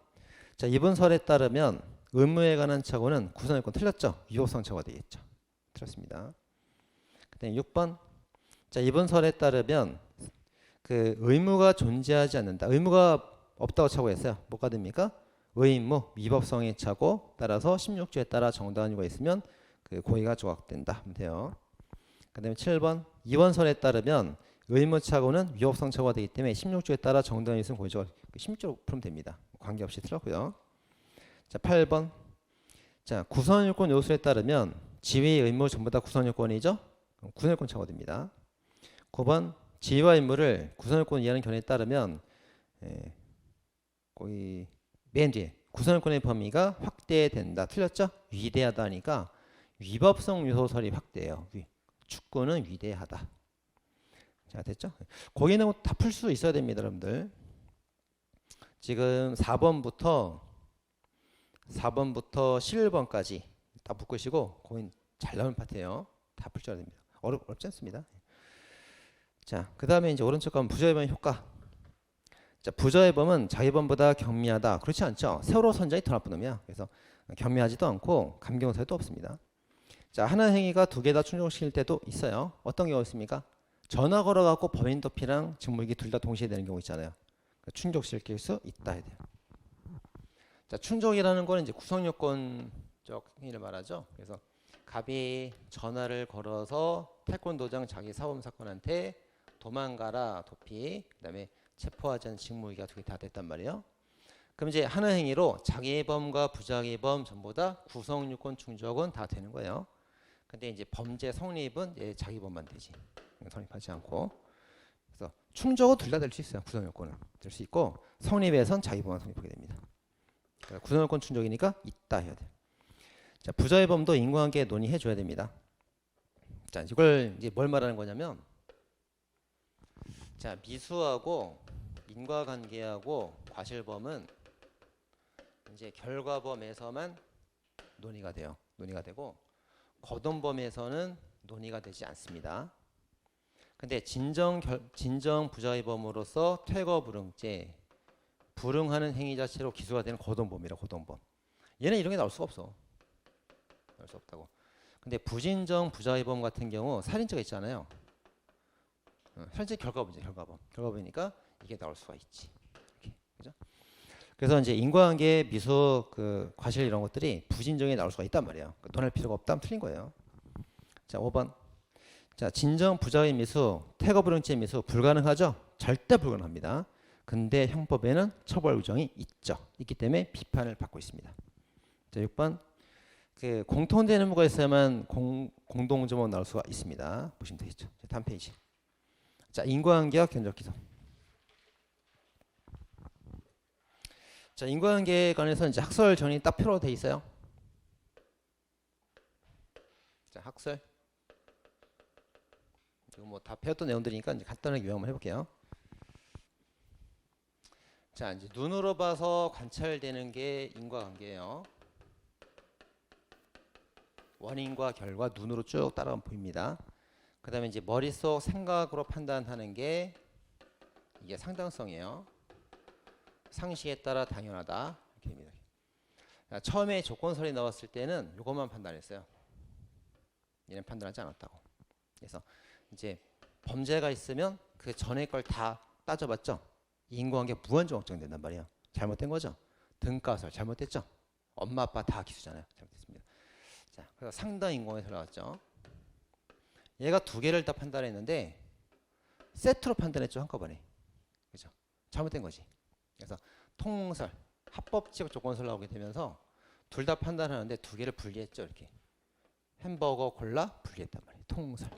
자, 이분설에 따르면 의무에 관한 착오는 구성요건 틀렸죠? 위법성 착오가 되겠죠. 틀렸습니다. 그다음에 6번. 자, 이분설에 따르면 그 의무가 존재하지 않는다. 의무가 없다고 착오했어요. 뭐가 됩니까? 의무, 위법성의 착오 따라서 16조에 따라 정당한 이유가 있으면 그 고의가 조각된다 하면 돼요. 그 다음에 7번. 이원설에 따르면 의무 착오는 위법성 착오가 되기 때문에 16조에 따라 정당한 이유 있으면 고의 조각 16조로 풀면 됩니다. 관계없이 틀렸고요. 자, 8번. 자, 구성요건 요소에 따르면 지위 의무 전부 다 구성요건이죠. 구성요건 차고됩니다. 9번 지위와 의무를 구성요건 이하는 견해에 따르면 거의 맨 뒤에 구성요건의 범위가 확대된다. 틀렸죠? 위대하다 하니까 위법성 요소설이 확대해요. 축구는 위대하다. 자, 됐죠? 거기는 다 풀 수 있어야 됩니다, 여러분들. 지금 4번부터 11번까지 다 묶으시고 거긴 잘 나오는 파트예요. 다 풀 줄 알아야 됩니다. 어렵지 않습니다. 자, 그 다음에 이제 오른쪽 가면 부저해범 효과. 자, 부저해범은 자기범보다 경미하다. 그렇지 않죠? 세월호 선장이 더 나쁜 놈이야. 그래서 경미하지도 않고 감경사도 없습니다. 자, 하나 행위가 두 개 다 충족시킬 때도 있어요. 어떤 경우가 있습니까? 전화 걸어갖고 범인 도피랑 직무유기 둘 다 동시에 되는 경우 있잖아요. 충족시킬 수 있다 해야 돼요. 자, 충족이라는 거는 이제 구성요건적 행위를 말하죠. 그래서 갑이 전화를 걸어서 태권도장 자기 사범 사건한테 도망가라 도피, 그다음에 체포하자는 직무유기가 두 개 다 됐단 말이에요. 그럼 이제 하나 행위로 자기범과 부자기범 전부 다 구성요건 충족은 다 되는 거예요. 근데 이제 범죄 성립은 자기범만 되지. 성립하지 않고. 그래서 충족은 둘 다 될 수 있어요. 구성요건은 될 수 있고 성립에선 자기범만 성립하게 됩니다. 그러니까 구성요건 충족이니까 있다 해야 돼요. 자, 부자의범도 인과관계 논의해 줘야 됩니다. 자, 이걸 이제 뭘 말하는 거냐면, 자, 미수하고 인과관계하고 과실범은 이제 결과범에서만 논의가 돼요. 논의가 되고 거동범에서는 논의가 되지 않습니다. 근데 진정 부자의범으로서 퇴거불응죄, 불응하는 행위 자체로 기소가 되는 거동범이라 거동범. 얘는 이런 게 나올 수가 없어. 나올 수 없다고. 근데 부진정 부자의범 같은 경우 살인죄가 있잖아요. 살인죄 결과범이죠. 결과범이니까 이게 나올 수가 있지. 이렇게, 그죠? 그래서 이제 인과관계, 미수, 그 과실 이런 것들이 부진정에 나올 수가 있단 말이에요. 논할 필요가 없다면 틀린 거예요. 자, 5번. 자, 진정 부자의 미수, 퇴거불응죄 미수 불가능하죠? 절대 불가능합니다. 근데 형법에는 처벌 규정이 있기 때문에 비판을 받고 있습니다. 자, 6번. 그 공통된 의무가 있어야만 공동점은 나올 수가 있습니다. 보시면 되겠죠. 자, 다음 페이지. 자, 인과관계와 견적기소. 자, 인과관계에 관해서 이제 학설 정의 딱 표로 돼 있어요. 자, 학설. 이거 뭐 다 배웠던 내용들이니까 이제 간단하게 요약만 해볼게요. 자, 이제 눈으로 봐서 관찰되는 게 인과관계예요. 원인과 결과 눈으로 쭉 따라가면 보입니다. 그 다음에 이제 머릿속 생각으로 판단하는 게 이게 상당성이에요. 상식에 따라 당연하다. 이렇게입니다. 처음에 조건설이 나왔을 때는 이것만 판단했어요. 얘는 판단하지 않았다고. 그래서 이제 범죄가 있으면 그 전에 걸 다 따져봤죠. 인과관계 무한정 확정된단 말이에요. 잘못된 거죠. 등가설 잘못됐죠. 엄마 아빠 다 기수잖아요. 잘못됐습니다. 자, 그래서 상당 인과관계에서 나왔죠. 얘가 두 개를 다 판단했는데 세트로 판단했죠. 한꺼번에. 그죠? 잘못된 거지. 그래서 통설, 합법적 조건설 나오게 되면서 둘 다 판단하는데 두 개를 분리했죠. 이렇게. 햄버거, 콜라 분리했단 말이에요. 통설.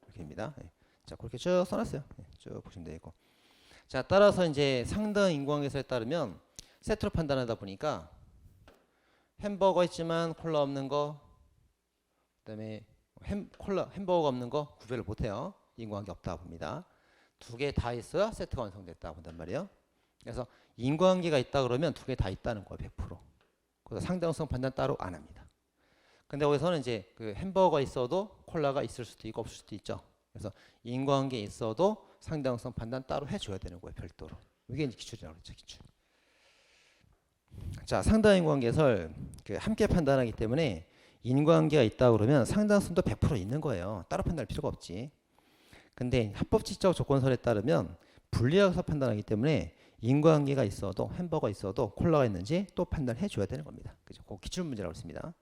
이렇게입니다. 네. 자, 그렇게 쭉 써놨어요. 네, 쭉 보시면 되겠고. 자, 따라서 이제 상당 인과관계에서에 따르면 세트로 판단하다 보니까 햄버거 있지만 콜라 없는 거, 그다음에 햄버거가 없는 거 구별을 못해요. 인과관계 없다 봅니다. 두 개 다 있어야 세트가 완성됐다 본단 말이에요. 그래서 인과관계가 있다 그러면 두 개 다 있다는 거예요. 100%. 그래서 상당성 판단 따로 안 합니다. 근데 거기서는 이제 그 햄버거가 있어도 콜라가 있을 수도 있고 없을 수도 있죠. 그래서 인과관계 있어도 상당성 판단 따로 해줘야 되는 거예요. 별도로. 이게 이제 기출이라고 그랬죠. 기출. 자, 상당 인과관계설 그 함께 판단하기 때문에 인과관계가 있다 그러면 상당성도 100% 있는 거예요. 따로 판단할 필요가 없지. 근데 합법칙적 조건설에 따르면 분리해서 판단하기 때문에 인과관계가 있어도 햄버거 있어도 콜라가 있는지 또 판단해 줘야 되는 겁니다. 그죠? 그 기출 문제라고 했습니다.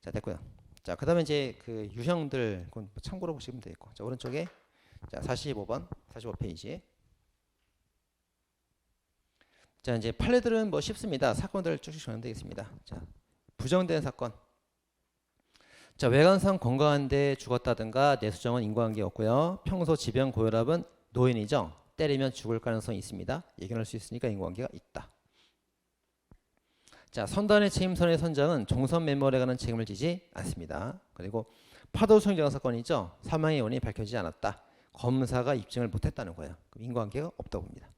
자, 됐고요. 자, 그다음에 이제 그 유형들 그건 참고로 보시면 되겠고. 자, 오른쪽에 자, 45페이지. 자, 이제 판례들은 뭐 쉽습니다. 사건들 쭉쭉 정리되겠습니다. 자, 부정된 사건. 자, 외관상 건강한데 죽었다든가 내수정은 인과관계였고요. 평소 지병 고혈압은 노인이죠. 때리면 죽을 가능성이 있습니다. 예견할 수 있으니까 인과관계가 있다. 자, 선단의 책임선의 선장은 종선 매몰에 관한 책임을 지지 않습니다. 그리고 파도수영장 사건이죠. 사망의 원인이 밝혀지지 않았다. 검사가 입증을 못했다는 거예요. 그럼 인과관계가 없다고 봅니다.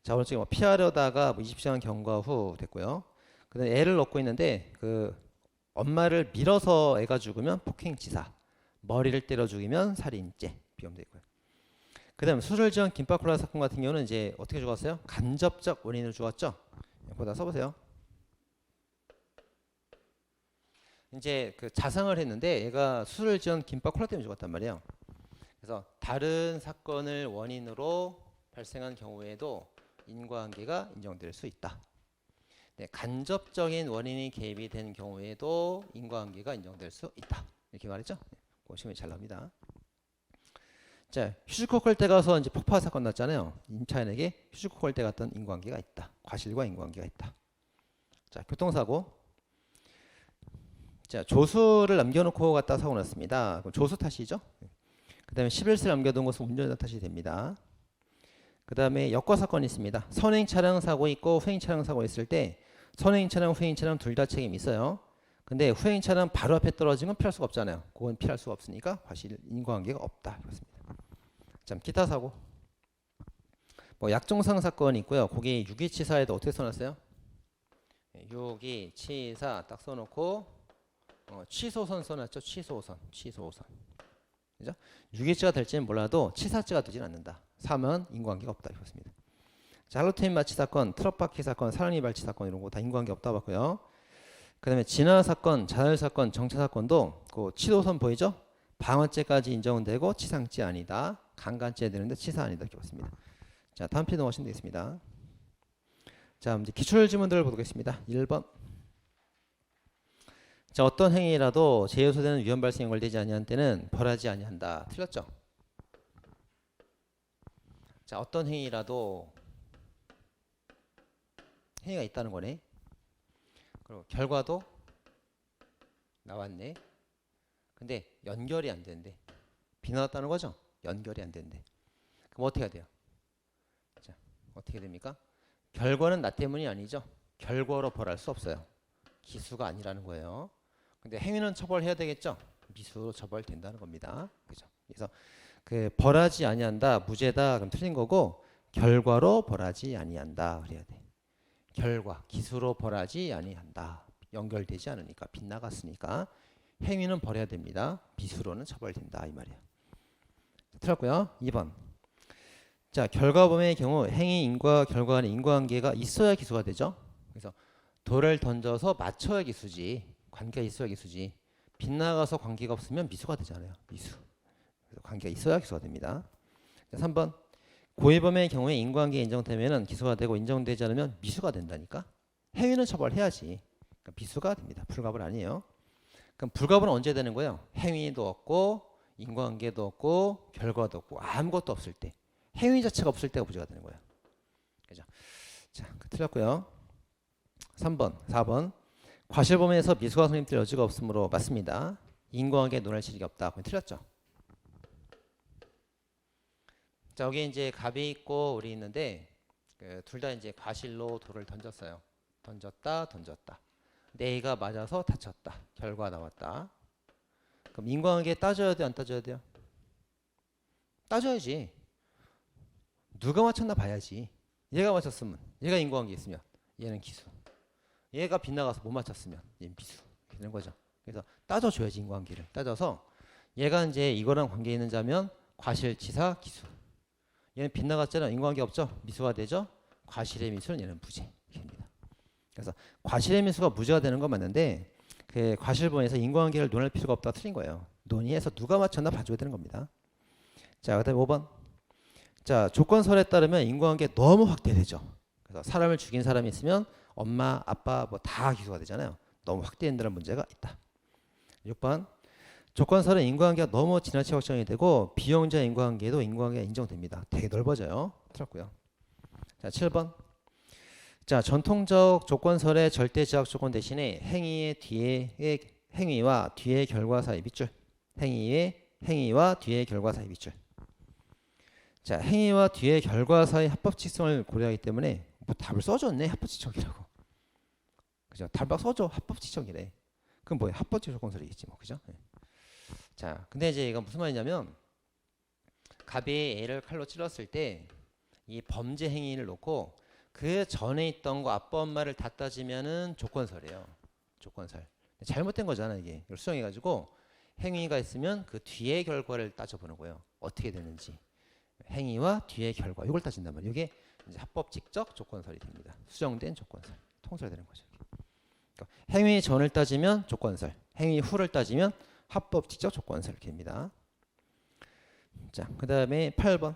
자, 오른쪽에 뭐 피하려다가 20시간 경과 후 됐고요. 그다음에 애를 얻고 있는데 그 엄마를 밀어서 애가 죽으면 폭행치사, 머리를 때려 죽이면 살인죄 비험되어 있고요. 그다음 수술 전 김밥 콜라 사건 같은 경우는 이제 어떻게 죽었어요? 간접적 원인으로 죽었죠. 보다 써보세요. 이제 그 자상을 했는데 얘가 수술 전 김밥 콜라 때문에 죽었단 말이에요. 그래서 다른 사건을 원인으로 발생한 경우에도 인과관계가 인정될 수 있다. 네, 간접적인 원인이 개입이 된 경우에도 인과관계가 인정될 수 있다. 이렇게 말했죠? 네, 보시면 잘 나옵니다. 자, 휴지코 컬때 가서 이제 폭파 사건 났잖아요. 임차인에게 휴지코 컬때 갔던 인과관계가 있다. 과실과 인과관계가 있다. 자, 교통사고. 자, 조수를 남겨놓고 갔다 사고 났습니다. 그럼 조수 탓이죠. 그 다음에 11세를 남겨둔 것은 운전자 탓이 됩니다. 그 다음에 역과 사건이 있습니다. 선행 차량 사고 있고 후행 차량 사고 있을 때 선행 차량, 후행 차량 둘 다 책임이 있어요. 근데 후행 차량 바로 앞에 떨어진 건 피할 수가 없잖아요. 그건 피할 수가 없으니까 과실 인과관계가 없다. 그렇습니다. 자, 기타 사고. 뭐 약정상 사건이 있고요. 거기 유기치사에도 어떻게 써놨어요? 유기치사 딱 써놓고 취소선 써놨죠. 취소선. 그죠? 유기치가 될지는 몰라도 치사죄가 되진 않는다. 3은 인과관계가 없다. 이렇습니다. 자, 할로테인 마취 사건, 트럭 바퀴 사건, 사랑니 발치 사건 이런 거 다 인과관계 없다 봤고요. 그 다음에 진화 사건, 자살 사건, 정차 사건도 그 치도선 보이죠? 방어죄까지 인정되고 치상죄 아니다. 강간죄 되는데 치사 아니다. 이렇게 봤습니다. 자, 다음 편 넘어가시면 되겠습니다. 자, 이제 기출 지문들을 보겠습니다. 1번. 자, 어떤 행위라도 제2요소되는 위험 발생에 연결되지 아니한 때는 벌하지 아니한다. 틀렸죠? 자, 어떤 행위라도 행위가 있다는 거네. 그리고 결과도 나왔네. 근데 연결이 안 되는데 비 나왔다는 거죠? 연결이 안 되는데 그럼 어떻게 해야 돼요? 자, 어떻게 됩니까? 결과는 나 때문이 아니죠. 결과로 벌할 수 없어요. 기수가 아니라는 거예요. 근데 행위는 처벌해야 되겠죠. 미수로 처벌된다는 겁니다. 그죠? 그래서 그 벌하지 아니한다, 무죄다 그럼 틀린 거고 결과로 벌하지 아니한다 그래야 돼. 결과, 기수로 벌하지 아니한다. 연결되지 않으니까 빗나갔으니까 행위는 벌해야 됩니다. 미수로는 처벌된다 이 말이야. 틀렸고요. 2번. 자, 결과범의 경우 행위 인과 결과 간의 인과관계가 있어야 기수가 되죠. 그래서 돌을 던져서 맞춰야 기수지. 관계가 있어야 기수지. 빗나가서 관계가 없으면 미수가 되잖아요. 미수. 그래서 관계가 있어야 기수가 됩니다. 자, 3번. 고의범의 경우에 인과관계 인정되면 기수가 되고 인정되지 않으면 미수가 된다니까. 행위는 처벌해야지. 그러니까 미수가 됩니다. 불가불 아니에요. 그럼 불가불은 언제 되는 거예요? 행위도 없고 인과관계도 없고 결과도 없고 아무것도 없을 때. 행위 자체가 없을 때가 무죄가 되는 거예요. 그죠? 자, 틀렸고요. 3번, 4번. 과실범에서 미수가 성립될 여지가 없으므로 맞습니다. 인과관계 논할 실익이 없다. 그럼 틀렸죠? 자, 여기 이제 갑이 있고 을이 있는데 둘 다 이제 과실로 돌을 던졌어요. 던졌다. 근데 A가 맞아서 다쳤다. 결과 나왔다. 그럼 인과관계 따져야 돼, 안 따져야 돼요? 따져야지. 누가 맞췄나 봐야지. 얘가 맞췄으면, 얘가 인과관계 있으면 얘는 기수. 얘가 빗나가서 못 맞췄으면 얘는 미수. 이렇게 되는 거죠. 그래서 따져줘야지 인과관계를. 따져서 얘가 이제 이거랑 관계 있는 자면 과실치사 기수. 얘는 빗나갔잖아. 인과관계 없죠? 미수가 되죠? 과실의 미수는 얘는 무죄. 이렇게입니다. 그래서 과실의 미수가 무죄가 되는 건 맞는데 그 과실범에서 인과관계를 논할 필요가 없다 틀린 거예요. 논의해서 누가 맞췄나 봐줘야 되는 겁니다. 자, 그다음에 5번. 자, 조건설에 따르면 인과관계 너무 확대되죠. 그래서 사람을 죽인 사람이 있으면 엄마, 아빠 뭐 다 기소가 되잖아요. 너무 확대된다는 문제가 있다. 6번. 조건설은 인과관계가 너무 지나치게 확정이 되고 비용자 인과관계도 인과관계가 인정됩니다. 되게 넓어져요. 틀었고요. 자, 7번. 자, 전통적 조건설의 절대 제약 조건 대신에 행위의 뒤에 행위와 뒤의 결과 사이 밑줄. 행위와 뒤의 결과 사이 밑줄. 자, 행위와 뒤의 결과 사이 합법직성을 고려하기 때문에 뭐 답을 써줬네. 합법직성이라고. 그죠? 답 막 써줘. 합법직성이래. 그럼 뭐야? 합법적 조건설이겠지 뭐. 그죠? 네. 자, 근데 이제 이건 무슨 말이냐면 갑이 A를 칼로 찔렀을 때 이 범죄 행위를 놓고 그 전에 있던 거 아빠 엄마를 다 따지면은 조건설이에요. 조건설. 잘못된 거잖아 이게. 이걸 수정해가지고 행위가 있으면 그 뒤의 결과를 따져보는 거예요. 어떻게 되는지. 행위와 뒤의 결과. 이걸 따진단 말이에요. 이게 이제 합법직적 조건설이 됩니다. 수정된 조건설. 통설되는 거죠. 그러니까 행위 전을 따지면 조건설. 행위 후를 따지면 합법직적 조건설 이렇게 됩니다. 자, 그 다음에 8번.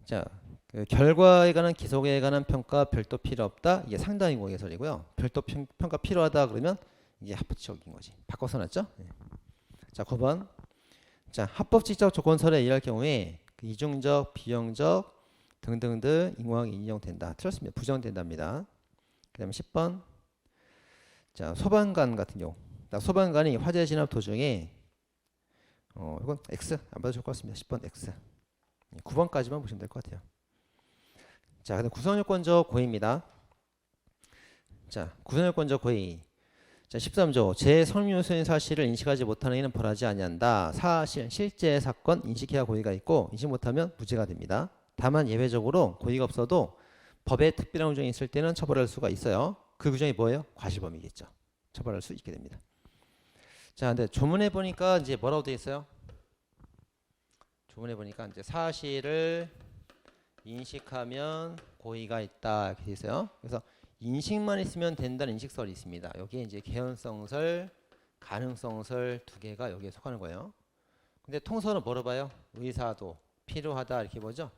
자, 그 결과에 관한 기속에 관한 평가 별도 필요 없다. 이게 상당히 고개설이고요. 별도 평가 필요하다 그러면 이게 합법적인 거지. 바꿔서 놨죠? 네. 자, 9번. 자, 합법직적 조건설에 의할 경우에 그 이중적, 비용적 등등등 인공하게 인정된다. 틀렸습니다. 부정된답니다. 그 다음에 10번. 자, 소방관 같은 경우. 소방관이 화재 진압 도중에 이건 X 안 봐도 좋을 것 같습니다. 10번 X. 9번까지만 보시면 될 것 같아요. 자, 근데 구성요건적 고의입니다. 자, 구성요건적 고의. 자, 13조. 제 성립요소인 사실을 인식하지 못하는 이는 벌하지 아니한다. 사실, 실제 사건 인식해야 고의가 있고 인식 못하면 무죄가 됩니다. 다만 예외적으로 고의가 없어도 법에 특별한 규정이 있을 때는 처벌할 수가 있어요. 그 규정이 뭐예요? 과실범이겠죠. 처벌할 수 있게 됩니다. 자, 근데 조문에 보니까 이제 뭐라고 되어 있어요? 조문에 보니까 이제 사실을 인식하면 고의가 있다 이렇게 되어 있어요. 그래서 인식만 있으면 된다는 인식설이 있습니다. 여기에 이제 개연성설, 가능성설 두 개가 여기에 속하는 거예요. 근데 통설은 뭐로 봐요? 의사도 필요하다 이렇게 보죠.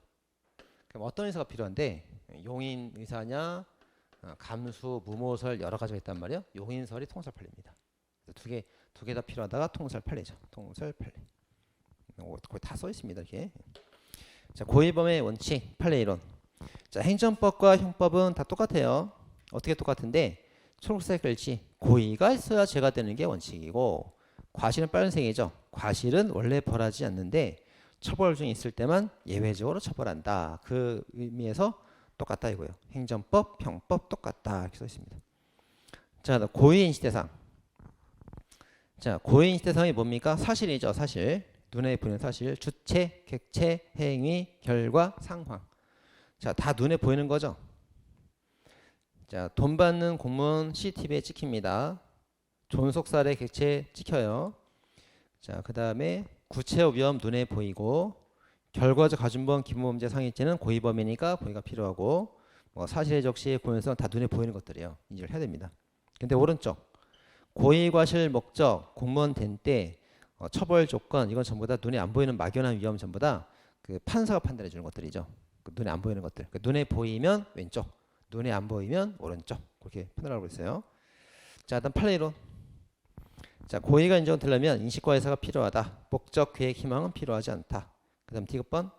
그럼 어떤 의사가 필요한데 용인 의사냐, 감수, 무모설 여러 가지가 있단 말이에요. 용인설이 통설 판례입니다. 두 개 다 필요하다가 통설 판례죠. 통설 판례. 거의 다 써 있습니다. 이렇게. 자, 고의범의 원칙, 판례 이론. 자, 행정법과 형법은 다 똑같아요. 어떻게 똑같은데 초록색 글씨 고의가 있어야 죄가 되는 게 원칙이고 과실은 빨간색이죠. 과실은 원래 벌하지 않는데 처벌 중에 있을 때만 예외적으로 처벌한다. 그 의미에서 똑같다 이거예요. 행정법, 형법 똑같다 이렇게 써 있습니다. 자, 고의 인식 대상. 자, 고의 인식 대상이 뭡니까? 사실이죠. 사실. 눈에 보이는 사실. 주체, 객체, 행위, 결과, 상황. 자, 다 눈에 보이는 거죠. 자, 돈 받는 공무원 CCTV에 찍힙니다. 존속살해 객체 찍혀요. 자, 그 다음에 구체적 위험 눈에 보이고 결과적 가중범 기본범죄 상해죄는 고의범이니까 고의가 필요하고 뭐 사실의 적시의 고의성 다 눈에 보이는 것들이에요. 인지를 해야 됩니다. 근데 오른쪽 고의과실 목적 공무원 된 때 처벌 조건 이건 전부 다 눈에 안 보이는 막연한 위험 전부 다 그 판사가 판단해 주는 것들이죠. 그 눈에 안 보이는 것들. 그 눈에 보이면 왼쪽, 눈에 안 보이면 오른쪽 그렇게 판단하고 있어요. 자, 다음 판례론. 자, 고의가 인정되려면 인식과 의사가 필요하다. 목적, 계획, 희망은 필요하지 않다. 그 다음 D급번.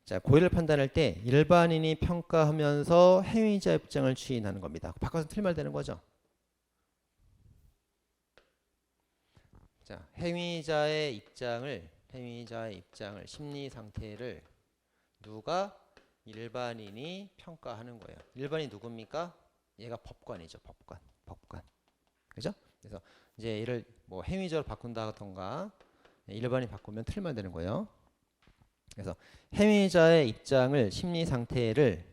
자, 고의를 판단할 때 일반인이 평가하면서 행위자 입장을 추인하는 겁니다. 바꿔서 틀리면 되는 거죠. 자, 행위자의 입장을 심리 상태를 누가 일반인이 평가하는 거예요. 일반인 누굽니까? 얘가 법관이죠. 법관. 그죠? 그래서 이제 얘를 뭐 행위자로 바꾼다던가 일반인 바꾸면 틀면 되는 거예요. 그래서 행위자의 입장을 심리 상태를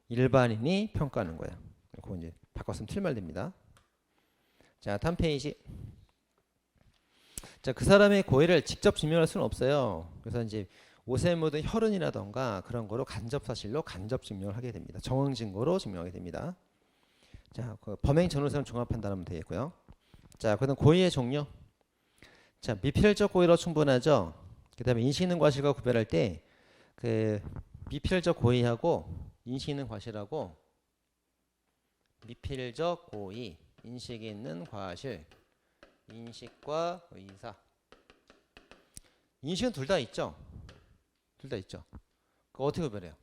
일반인이 평가하는 거예요. 그거 이제 바꿨으면 틀면 됩니다. 자, 다음 페이지. 자, 그 사람의 고의를 직접 증명할 수는 없어요. 그래서 이제 옷에 묻은 혈흔이라던가 그런 거로 간접 사실로 간접 증명을 하게 됩니다. 정황 증거로 증명하게 됩니다. 자, 그 범행 전후사는 종합 판단하면 되겠고요. 자, 그다음 고의의 종류. 자, 미필적 고의로 충분하죠. 그다음에 인식 있는 과실과 구별할 때 그 미필적 고의하고 인식 있는 과실하고 미필적 고의, 인식이 있는 과실, 인식과 의사. 인식은 둘 다 있죠. 둘 다 있죠. 그거 어떻게 구별해요?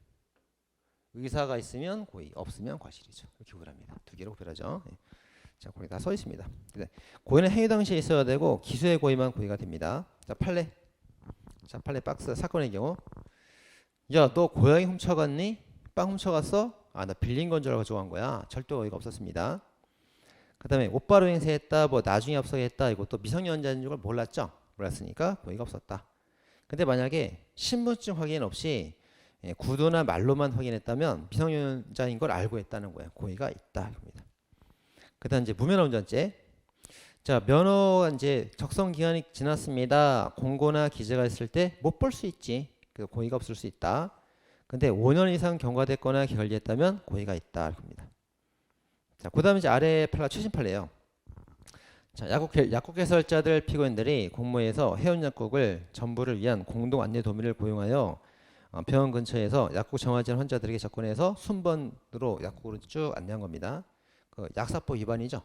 의사가 있으면 고의, 없으면 과실이죠. 이렇게 구별합니다. 두 개로 구별하죠. 네. 자, 거기 다 써 있습니다. 고의는 행위 당시에 있어야 되고 기수의 고의만 고의가 됩니다. 자, 판례. 자, 판례 박스 사건의 경우. 야, 너 고양이 훔쳐갔니? 빵 훔쳐갔어? 아, 나 빌린 건 줄 알고 가져간 거야. 절대 어이가 없었습니다. 그 다음에 옷바로 행세했다, 뭐 나중에 앞서겠다, 이것도 미성년자인 줄 몰랐죠? 몰랐으니까 고의가 없었다. 근데 만약에 신분증 확인 없이 구두나 말로만 확인했다면 미성년자인 걸 알고 했다는 거예요. 고의가 있다. 이겁니다. 그 다음 이제 무면허 운전죄. 자, 면허가 이제 적성 기간이 지났습니다. 공고나 기재가 있을 때 못 볼 수 있지. 그 고의가 없을 수 있다. 근데 5년 이상 경과됐거나 결리했다면 고의가 있다. 겁니다. 자, 그 다음에 이제 아래 판례가 최신 판례예요. 자, 약국 개설자들 피고인들이 공모해서 해운 약국을 전부를 위한 공동 안내 도미를 고용하여 병원 근처에서 약국 정화진 환자들에게 접근해서 순번으로 약국으로 쭉 안내한 겁니다. 그 약사법 위반이죠.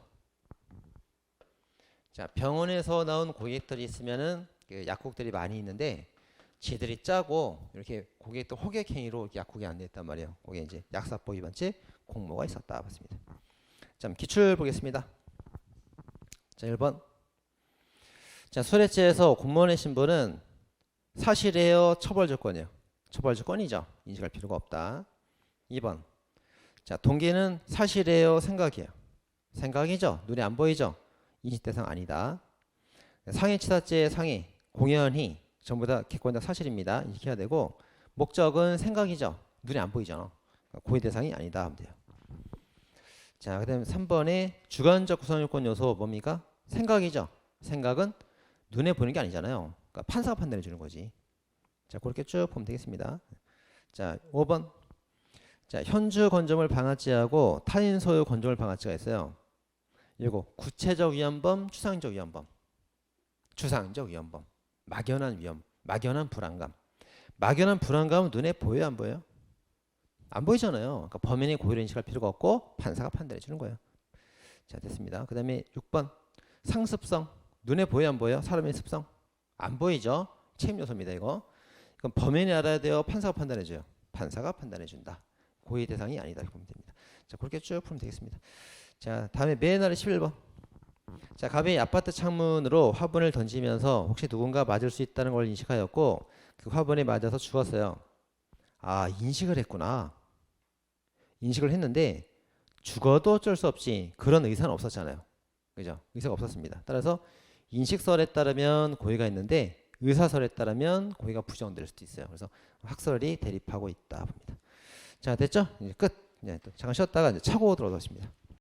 자, 병원에서 나온 고객들이 있으면은 그 약국들이 많이 있는데 지들이 짜고 이렇게 고객들 호객 행위로 약국에 안내했단 말이에요. 그게 이제 약사법 위반죄 공모가 있었다 봤습니다. 자, 기출 보겠습니다. 자, 1번. 자, 수뢰죄에서 공무원의 신분은 사실이에요, 처벌 조건이에요? 처벌 조건이죠. 인식할 필요가 없다. 2번. 자, 동기는 사실이에요, 생각이에요? 생각이죠. 눈에 안 보이죠. 인식 대상 아니다. 상해치사죄의 상해, 공연히 전부 다 객관적 사실입니다. 인식해야 되고, 목적은 생각이죠. 눈에 안 보이잖아. 고의 대상이 아니다 하면 돼요. 자, 그 다음에 3번에 주관적 구성요건 요소 뭡니까? 생각이죠. 생각은 눈에 보이는 게 아니잖아요. 그러니까 판사가 판단해 주는 거지. 자, 그렇게 쭉 보면 되겠습니다. 자, 5번. 자, 현주 건조물 방화죄하고 타인 소유 건조물 방화죄가 있어요. 이거 구체적 위헌범, 추상적 위헌범. 추상적 위헌범. 막연한 위험, 막연한 불안감. 막연한 불안감은 눈에 보여요, 안 보여요? 안 보이잖아요. 그러니까 범인이 고의로 인식할 필요가 없고 판사가 판단해 주는 거예요. 자, 됐습니다. 그 다음에 6번. 상습성. 눈에 보여요, 안 보여요? 사람의 습성? 안 보이죠? 책임 요소입니다, 이거. 그럼 범인이 알아야 돼요? 판사가 판단해 줘요? 판사가 판단해 준다. 고의 대상이 아니다. 이렇게 보면 됩니다. 자, 그렇게 쭉 풀면 되겠습니다. 자, 다음에 맨 아래 11번. 자, 갑이 아파트 창문으로 화분을 던지면서 혹시 누군가 맞을 수 있다는 걸 인식하였고 그 화분에 맞아서 죽었어요. 아, 인식을 했구나. 인식을 했는데 죽어도 어쩔 수 없이 그런 의사는 없었잖아요. 그죠? 의사가 없었습니다. 따라서 인식설에 따르면 고의가 있는데 의사설에 따르면 고의가 부정될 수도 있어요. 그래서 학설이 대립하고 있다 봅니다. 자, 됐죠? 이제 끝. 이제 또 잠깐 쉬었다가 이제 차고 들어오겠습니다.